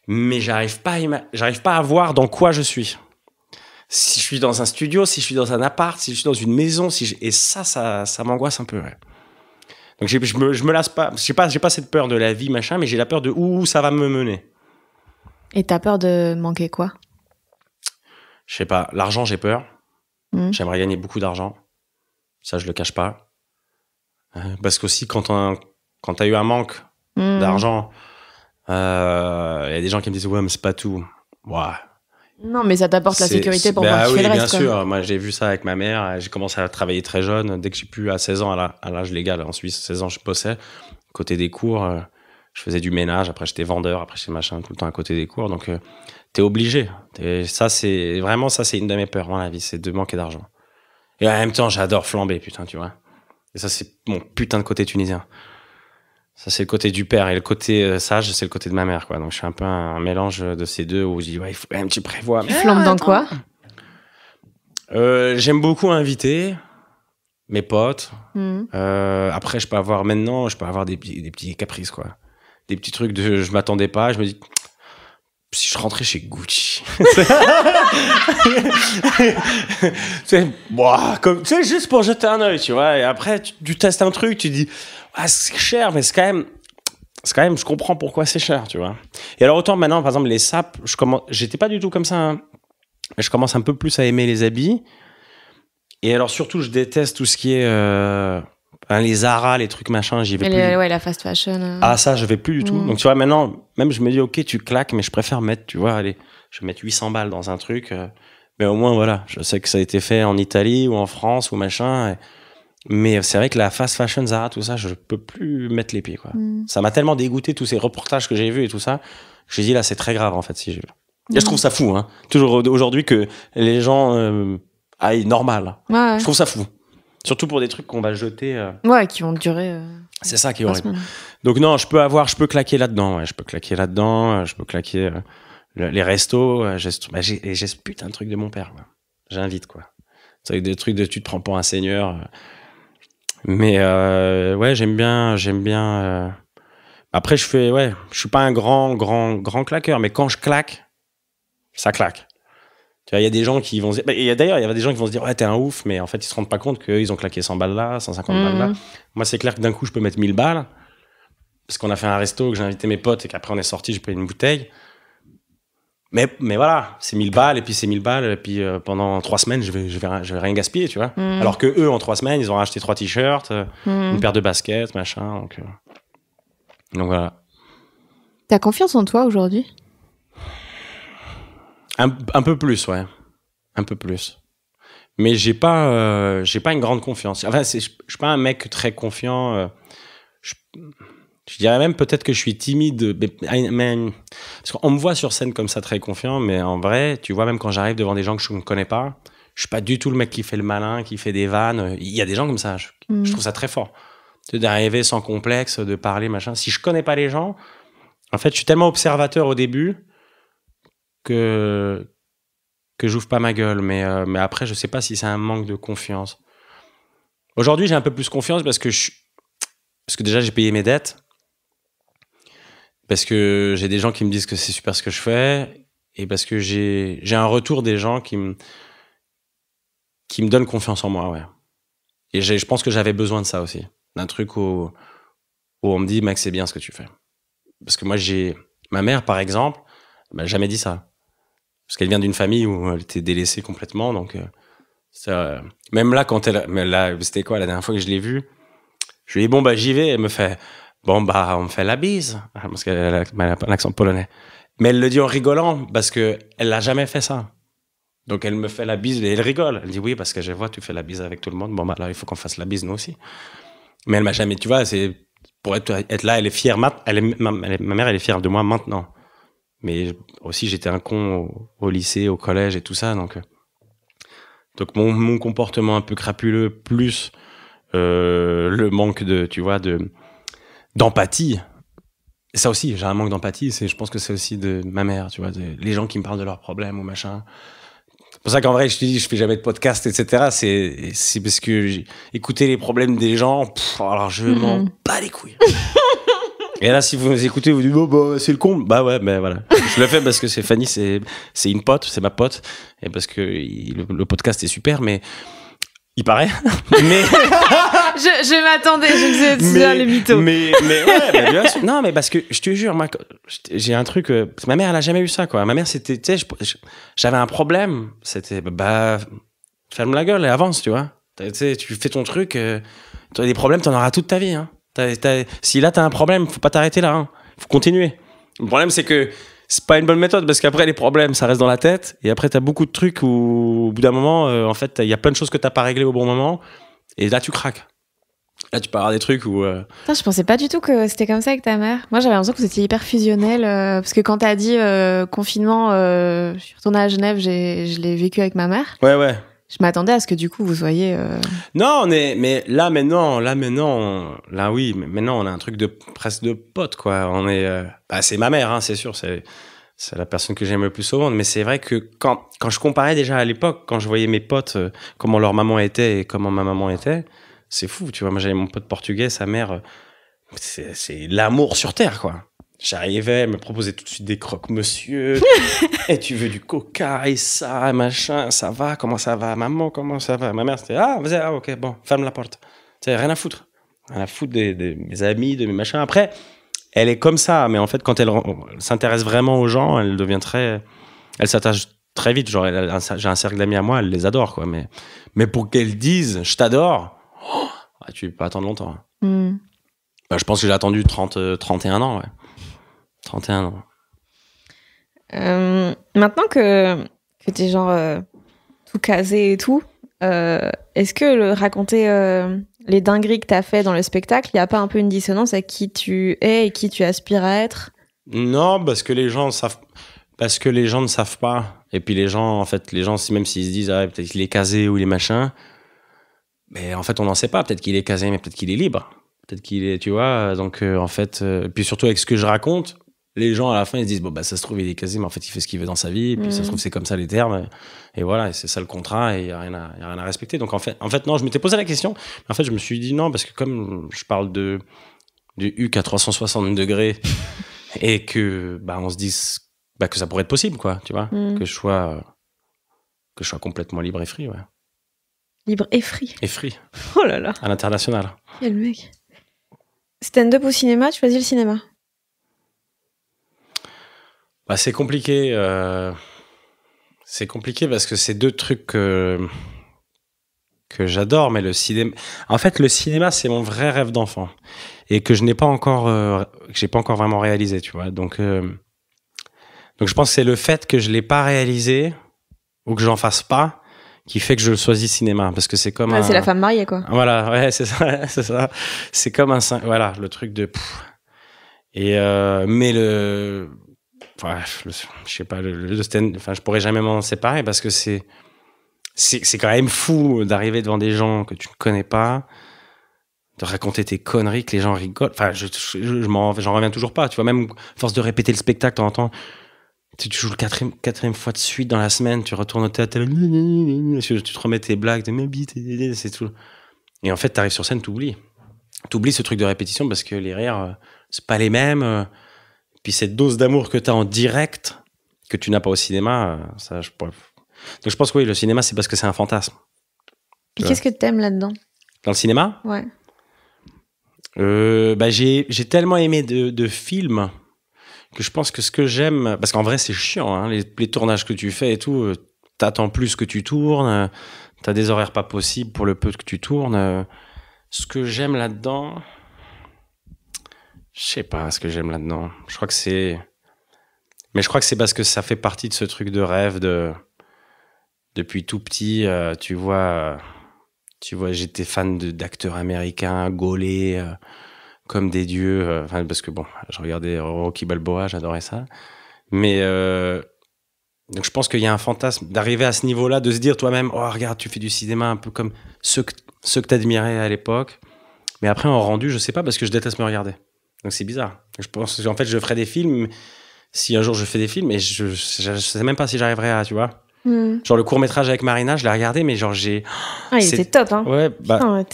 mais j'arrive pas à voir dans quoi je suis. Si je suis dans un studio, si je suis dans un appart, si je suis dans une maison, et ça m'angoisse un peu. Ouais. Donc je me lasse pas. J'ai pas cette peur de la vie machin, mais j'ai la peur de où ça va me mener. Et t'as peur de manquer quoi? Je sais pas. L'argent, j'ai peur. J'aimerais gagner beaucoup d'argent. Ça, je le cache pas. Parce qu'aussi, quand t'as eu un manque d'argent, y a des gens qui me disent ouais, mais c'est pas tout. Ouais. Non, mais ça t'apporte la sécurité pour pouvoir kiffer le reste. Bien sûr. Moi, j'ai vu ça avec ma mère. J'ai commencé à travailler très jeune. Dès que j'ai pu, à 16 ans, à l'âge légal en Suisse, 16 ans, je bossais. Côté des cours, je faisais du ménage. Après, j'étais vendeur. Après, j'étais machin tout le temps à côté des cours. Donc, t'es obligé. Ça, c'est une de mes peurs dans la vie, c'est de manquer d'argent. Et en même temps, j'adore flamber, putain, tu vois. Et ça, c'est mon putain de côté tunisien. Ça, c'est le côté du père. Et le côté sage, c'est le côté de ma mère, quoi. Donc, je suis un peu un mélange de ces deux où je dis, ouais, il faut quand même que tu prévois. Tu flambes dans quoi? J'aime beaucoup inviter mes potes. Après, je peux avoir des petits caprices, quoi. Des petits trucs je m'attendais pas. Je me dis, si je rentrais chez Gucci. Juste pour jeter un œil, tu vois. Et après, tu testes un truc, tu dis, ah, c'est cher, mais c'est quand même, je comprends pourquoi c'est cher, tu vois. Et alors, autant maintenant, par exemple, les sapes, j'étais pas du tout comme ça, hein, mais je commence un peu plus à aimer les habits. Et alors, surtout, je déteste tout ce qui est, les Zara, les trucs machin, j'y vais plus. Ouais, la fast fashion. Ah, ça, je vais plus du tout. Donc, tu vois, maintenant, même je me dis, ok, tu claques, mais je préfère mettre, tu vois, allez, je vais mettre 800 balles dans un truc. Mais au moins, voilà, je sais que ça a été fait en Italie ou en France ou machin. Mais c'est vrai que la fast fashion, Zara, tout ça, je peux plus mettre les pieds, quoi. Ça m'a tellement dégoûté, tous ces reportages que j'ai vus et tout ça. J'ai dit, là, c'est très grave, en fait, si j'ai vu. Et je trouve ça fou, hein. Toujours aujourd'hui que les gens aillent normal. Ouais. Je trouve ça fou. Surtout pour des trucs qu'on va jeter. Ouais, qui vont durer. C'est ça qui est horrible. Donc non, je peux claquer là-dedans. Ouais, je peux claquer là-dedans. Je peux claquer les restos. J'ai ce putain de truc de mon père. Ouais. J'invite, quoi. C'est des trucs tu te prends pour un seigneur. Mais ouais, j'aime bien. Après, je suis pas un grand claqueur, mais quand je claque, ça claque. Tu vois, il y a des gens qui vont se dire, d'ailleurs, il y a des gens qui vont se dire, ouais, t'es un ouf, mais en fait, ils se rendent pas compte qu'ils ont claqué 100 balles là, 150 balles là. Moi, c'est clair que d'un coup, je peux mettre 1000 balles, parce qu'on a fait un resto, que j'ai invité mes potes, et qu'après, on est sorti, j'ai payé une bouteille. Mais voilà, c'est 1000 balles, et puis c'est 1000 balles, et puis pendant 3 semaines, je vais rien gaspiller, tu vois. Alors que eux, en 3 semaines, ils ont racheté 3 t-shirts, une paire de baskets, machin, donc voilà. T'as confiance en toi aujourd'hui? Un peu plus, ouais. Un peu plus. Mais j'ai pas une grande confiance. Enfin, je suis pas un mec très confiant. Je dirais même peut-être que je suis timide. Mais parce qu'on me voit sur scène comme ça, très confiant. Mais en vrai, tu vois, même quand j'arrive devant des gens que je ne connais pas, je suis pas du tout le mec qui fait le malin, qui fait des vannes. Il y a des gens comme ça. Je trouve ça très fort. D'arriver sans complexe, de parler, machin. Si je connais pas les gens, en fait, je suis tellement observateur au début que j'ouvre pas ma gueule, mais après, je sais pas si c'est un manque de confiance. Aujourd'hui, j'ai un peu plus confiance parce que déjà, j'ai payé mes dettes, parce que j'ai des gens qui me disent que c'est super ce que je fais, et parce que j'ai un retour des gens qui me donnent confiance en moi, ouais. Et je pense que j'avais besoin de ça aussi, d'un truc où on me dit, mec, c'est bien ce que tu fais. Parce que moi, ma mère, par exemple, m'a jamais dit ça. Parce qu'elle vient d'une famille où elle était délaissée complètement, donc même là, c'était quoi la dernière fois que je l'ai vue, je lui ai dit, bon, bah, j'y vais, elle me fait, bon, bah, on me fait la bise, parce qu'elle a un accent polonais. Mais elle le dit en rigolant, parce qu'elle l'a jamais fait ça. Donc elle me fait la bise et elle rigole. Elle dit, oui, parce que je vois, tu fais la bise avec tout le monde, bon, bah, là, il faut qu'on fasse la bise, nous aussi. Mais elle m'a jamais, tu vois, pour être là, elle est fière. Ma mère, elle est fière de moi maintenant. Mais aussi, j'étais un con au lycée, au collège et tout ça. Donc mon comportement un peu crapuleux, plus le manque d'empathie. Et ça aussi, j'ai un manque d'empathie. Je pense que c'est aussi de ma mère, tu vois, les gens qui me parlent de leurs problèmes ou machin. C'est pour ça qu'en vrai, je te dis, je fais jamais de podcast, etc. C'est parce que écouter les problèmes des gens, alors je m'en bats les couilles. Et là, si vous écoutez, vous dites, oh, bah, c'est le con. Bah ouais, ben voilà. Je le fais parce que c'est Fanny, c'est une pote, c'est ma pote. Et parce que le podcast est super, mais il paraît. Mais. je m'attendais, je me disais, c'est bien les mythos. Mais ouais, bah, bien sûr. Non, mais parce que je te jure, moi, j'ai un truc. Ma mère, elle a jamais eu ça, quoi. Ma mère, c'était, tu sais, j'avais un problème. C'était, ferme la gueule et avance, tu vois. Tu sais, tu fais ton truc. Tu as des problèmes, t'en auras toute ta vie, hein. Si là t'as un problème, faut pas t'arrêter là, hein. Faut continuer. Le problème c'est que c'est pas une bonne méthode parce qu'après les problèmes ça reste dans la tête et après t'as beaucoup de trucs où au bout d'un moment en fait il y a plein de choses que t'as pas réglées au bon moment et là tu craques. Là tu peux avoir des trucs où Putain, je pensais pas du tout que c'était comme ça avec ta mère. Moi j'avais l'impression que vous étiez hyper fusionnel parce que quand t'as dit confinement, je suis retournée à Genève, je l'ai vécu avec ma mère. ouais. Je m'attendais à ce que du coup vous soyez. Non, mais là maintenant, oui, mais maintenant on a un truc de presque de pote quoi. On est, c'est ma mère, hein, c'est sûr, c'est la personne que j'aime le plus au monde. Mais c'est vrai que quand je comparais déjà à l'époque, quand je voyais mes potes, comment leur maman était et comment ma maman était, c'est fou, tu vois. Moi j'avais mon pote portugais, sa mère, c'est l'amour sur terre quoi. J'arrivais, elle me proposait tout de suite des croque-monsieur. Et tu veux du coca et ça, machin, ça va, comment ça va, maman, comment ça va. Ma mère, c'était, vas-y, ok, bon, ferme la porte. Tu sais, rien à foutre. Rien à foutre de mes amis, de mes machins. Après, elle est comme ça, mais en fait, quand elle s'intéresse vraiment aux gens, elle devient elle s'attache très vite. Genre, j'ai un cercle d'amis à moi, elle les adore, quoi. Mais pour qu'elle dise, je t'adore, tu peux pas attendre longtemps. Je pense que j'ai attendu 31 ans, ouais. 31 ans. Maintenant que t'es genre tout casé et tout, est-ce que raconter les dingueries que t'as fait dans le spectacle, il n'y a pas un peu une dissonance avec qui tu es et qui tu aspires à être? Non, parce que les gens ne savent pas. Et puis les gens, même s'ils se disent peut-être qu'il est casé ou il est machin, mais en fait on n'en sait pas. Peut-être qu'il est casé, mais peut-être qu'il est libre. Peut-être qu'il est, tu vois. Donc en fait, puis surtout avec ce que je raconte, les gens à la fin ils se disent ça se trouve il est casé mais en fait il fait ce qu'il veut dans sa vie et puis ça se trouve c'est comme ça les termes et voilà et c'est ça le contrat et il y a rien à respecter. Donc en fait non, je m'étais posé la question mais en fait je me suis dit non parce que comme je parle du HUC à 360 degrés et que on se dit que ça pourrait être possible quoi, tu vois, que je sois complètement libre et free, ouais. Libre et free. Et free. Oh là là. À l'international. Quel mec. Stand-up ou cinéma, tu choisis le cinéma? C'est compliqué. C'est compliqué parce que c'est deux trucs que j'adore, mais le cinéma. En fait, le cinéma, c'est mon vrai rêve d'enfant et que je n'ai pas encore, que j'ai pas encore vraiment réalisé, tu vois. Donc je pense que c'est le fait que je l'ai pas réalisé ou que j'en fasse pas qui fait que je choisis cinéma parce que c'est comme c'est la femme mariée quoi. Voilà, ouais, c'est ça, c'est ça. C'est comme voilà, le truc de et mais je sais pas, le stand, je pourrais jamais m'en séparer parce que c'est quand même fou d'arriver devant des gens que tu ne connais pas, de raconter tes conneries, que les gens rigolent. Enfin, j'en reviens toujours pas. Tu vois, même à force de répéter le spectacle, t'entends, tu joues le quatrième fois de suite dans la semaine, tu retournes au théâtre, tu te remets tes blagues, de ma bite, c'est tout. Et en fait, t'arrives sur scène, t'oublies ce truc de répétition parce que les rires, c'est pas les mêmes. Puis cette dose d'amour que t'as en direct, que tu n'as pas au cinéma, ça, Donc je pense que oui, le cinéma, c'est parce que c'est un fantasme. Et qu'est-ce que t'aimes là-dedans? Dans le cinéma? Ouais. J'ai tellement aimé de films que je pense que ce que j'aime... Parce qu'en vrai, c'est chiant, hein, les tournages que tu fais et tout. T'attends plus que tu tournes. T'as des horaires pas possibles pour le peu que tu tournes. Ce que j'aime là-dedans... Je sais pas ce que j'aime là-dedans. Je crois que c'est parce que ça fait partie de ce truc de rêve depuis tout petit. Tu vois, j'étais fan d'acteurs américains, gaulés. comme des dieux. Parce que bon, je regardais Rocky Balboa, j'adorais ça. Mais donc je pense qu'il y a un fantasme d'arriver à ce niveau-là, de se dire toi-même, oh regarde, tu fais du cinéma un peu comme ceux que t'admirais à l'époque. Mais après en rendu, je sais pas parce que je déteste me regarder. Donc c'est bizarre. Je pense en fait je ferai des films. Si un jour je fais des films, et je sais même pas si j'arriverai à, tu vois. Genre le court-métrage avec Marina, je l'ai regardé, mais genre j'ai... il était top, hein. Ouais, Putain,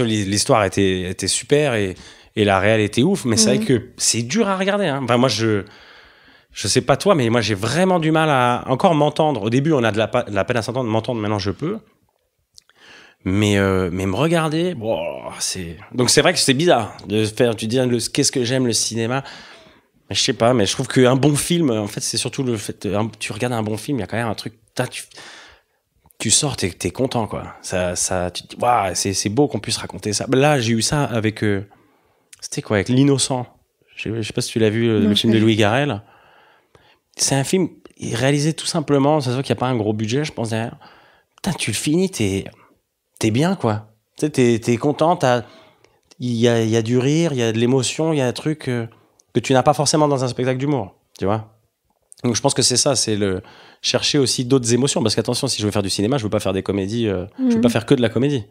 l'histoire était super et la réelle était ouf, mais c'est vrai que c'est dur à regarder, hein. Enfin, moi, je sais pas toi, mais moi, j'ai vraiment du mal à encore m'entendre. Au début, on a de la peine à s'entendre, m'entendre, maintenant, je peux. Mais me regarder, bon, c'est... Donc c'est vrai que c'est bizarre de faire, tu dis, qu'est-ce que j'aime le cinéma. Je sais pas, mais je trouve qu'un bon film, en fait, c'est surtout le fait, tu regardes un bon film, il y a quand même un truc, tu sors, t'es content, quoi. Tu te dis, waouh, c'est beau qu'on puisse raconter ça. Là, j'ai eu ça avec, c'était quoi, avec L'Innocent. Je sais pas si tu l'as vu, le film de Louis Garrel. C'est un film réalisé tout simplement, ça se voit qu'il n'y a pas un gros budget, je pense, derrière. Putain, tu le finis, t'es bien, quoi. Tu sais, t'es content, il y a du rire, il y a de l'émotion, il y a un truc que tu n'as pas forcément dans un spectacle d'humour, tu vois. Donc je pense que c'est ça, c'est le chercher aussi d'autres émotions, parce qu'attention, si je veux faire du cinéma, je veux pas faire des comédies, je veux pas faire que de la comédie.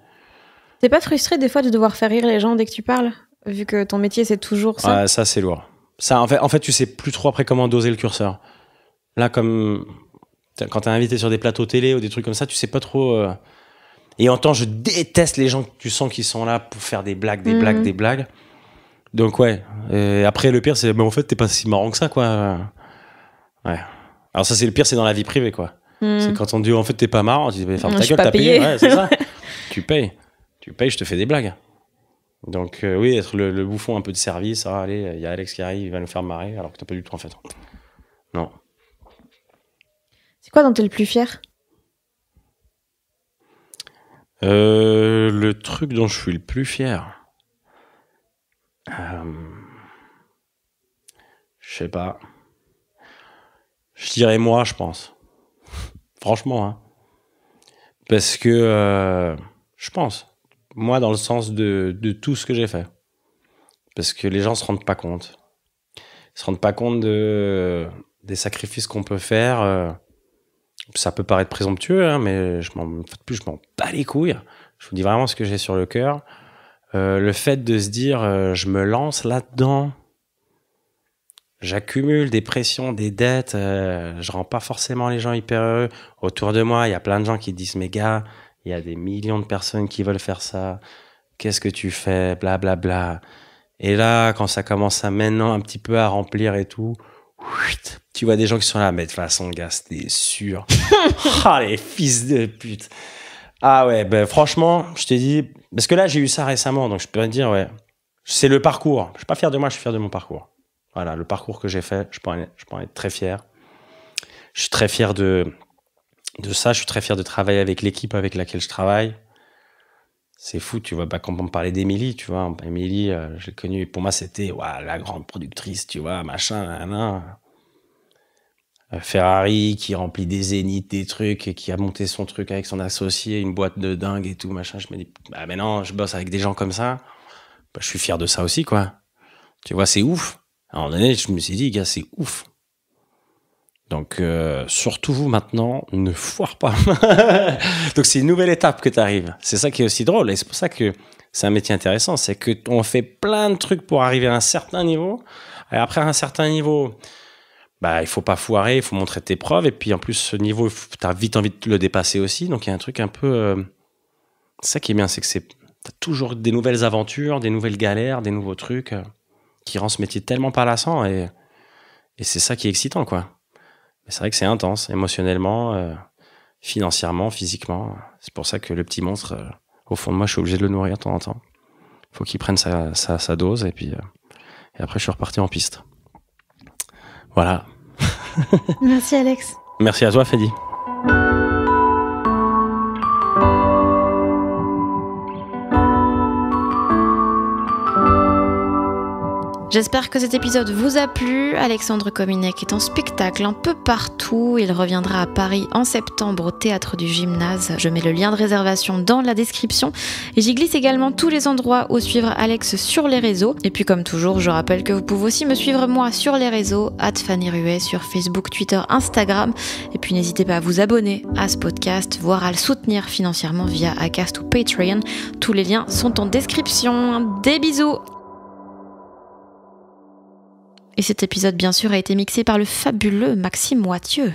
T'es pas frustré des fois de devoir faire rire les gens dès que tu parles, vu que ton métier c'est toujours ça? Ouais, ça c'est lourd. Ça, en fait, tu sais plus trop après comment doser le curseur. Là, comme quand t'es invité sur des plateaux télé ou des trucs comme ça, tu sais pas trop. Et en temps, je déteste les gens que tu sens qui sont là pour faire des blagues, des blagues. Donc ouais. Après, le pire, c'est, mais en fait, t'es pas si marrant que ça, quoi. Ouais. Alors ça, c'est le pire, c'est dans la vie privée, quoi. C'est quand on dit, en fait, t'es pas marrant, tu dis, mais ferme ta gueule, t'as payé. Ouais, c'est ça. Tu payes, je te fais des blagues. Donc oui, être le bouffon un peu de service. Ah, allez, il y a Alex qui arrive, il va nous faire marrer, alors que t'as pas du tout, en fait. Non. C'est quoi dont t'es le plus fier? Le truc dont je suis le plus fier, je sais pas. Je dirais moi, je pense. Franchement, hein. Parce que je pense. Moi, dans le sens de tout ce que j'ai fait. Parce que les gens se rendent pas compte. Ils se rendent pas compte des sacrifices qu'on peut faire. Ça peut paraître présomptueux, hein, mais je m'en bats les couilles. Je vous dis vraiment ce que j'ai sur le cœur. Le fait de se dire, je me lance là-dedans. J'accumule des pressions, des dettes. Je rends pas forcément les gens hyper heureux. Autour de moi, il y a plein de gens qui disent, mais gars, il y a des millions de personnes qui veulent faire ça. Qu'est-ce que tu fais? Bla, bla, bla. Et là, quand ça commence à maintenant un petit peu à remplir et tout, tu vois des gens qui sont là, mais de toute façon, gars, c'était sûr. Ah, les fils de pute. Ah ouais, ben franchement, je t'ai dit, parce que là, j'ai eu ça récemment, donc je peux te dire, ouais, c'est le parcours. Je suis pas fier de moi, je suis fier de mon parcours. Voilà, le parcours que j'ai fait, je peux en être très fier. Je suis très fier de ça, je suis très fier de travailler avec l'équipe avec laquelle je travaille. C'est fou, tu vois, quand on me parlait d'Émilie, tu vois, Émilie, je l'ai connue, pour moi, c'était la grande productrice, tu vois, machin, nanana. Ferrari qui remplit des zéniths, des trucs, et qui a monté son truc avec son associé, une boîte de dingue et tout, machin. Je me dis, bah maintenant, je bosse avec des gens comme ça, bah, je suis fier de ça aussi, quoi. Tu vois, c'est ouf. À un moment donné, je me suis dit, gars, c'est ouf. Donc, surtout vous maintenant, ne foire pas. Donc, c'est une nouvelle étape que tu arrives. C'est ça qui est aussi drôle. Et c'est pour ça que c'est un métier intéressant. C'est qu'on fait plein de trucs pour arriver à un certain niveau. Et après, à un certain niveau, bah, il faut pas foirer, il faut montrer tes preuves. Et puis, en plus, ce niveau, tu as vite envie de le dépasser aussi. Donc, il y a un truc un peu... C'est ça qui est bien, c'est que t'as toujours des nouvelles aventures, des nouvelles galères, des nouveaux trucs qui rend ce métier tellement pas lassant. Et c'est ça qui est excitant, quoi. Mais c'est vrai que c'est intense, émotionnellement, financièrement, physiquement. C'est pour ça que le petit monstre, au fond de moi, je suis obligé de le nourrir de temps en temps. Il faut qu'il prenne sa dose et puis et après, je suis reparti en piste. Voilà. Merci Alex. Merci à toi, Fedi. J'espère que cet épisode vous a plu. Alexandre Kominek est en spectacle un peu partout. Il reviendra à Paris en septembre au Théâtre du Gymnase. Je mets le lien de réservation dans la description. Et j'y glisse également tous les endroits où suivre Alex sur les réseaux. Et puis comme toujours, je rappelle que vous pouvez aussi me suivre moi sur les réseaux, @FannyRuet sur Facebook, Twitter, Instagram. Et puis n'hésitez pas à vous abonner à ce podcast, voire à le soutenir financièrement via Acast ou Patreon. Tous les liens sont en description. Des bisous! Et cet épisode, bien sûr, a été mixé par le fabuleux Maxime Wathieu.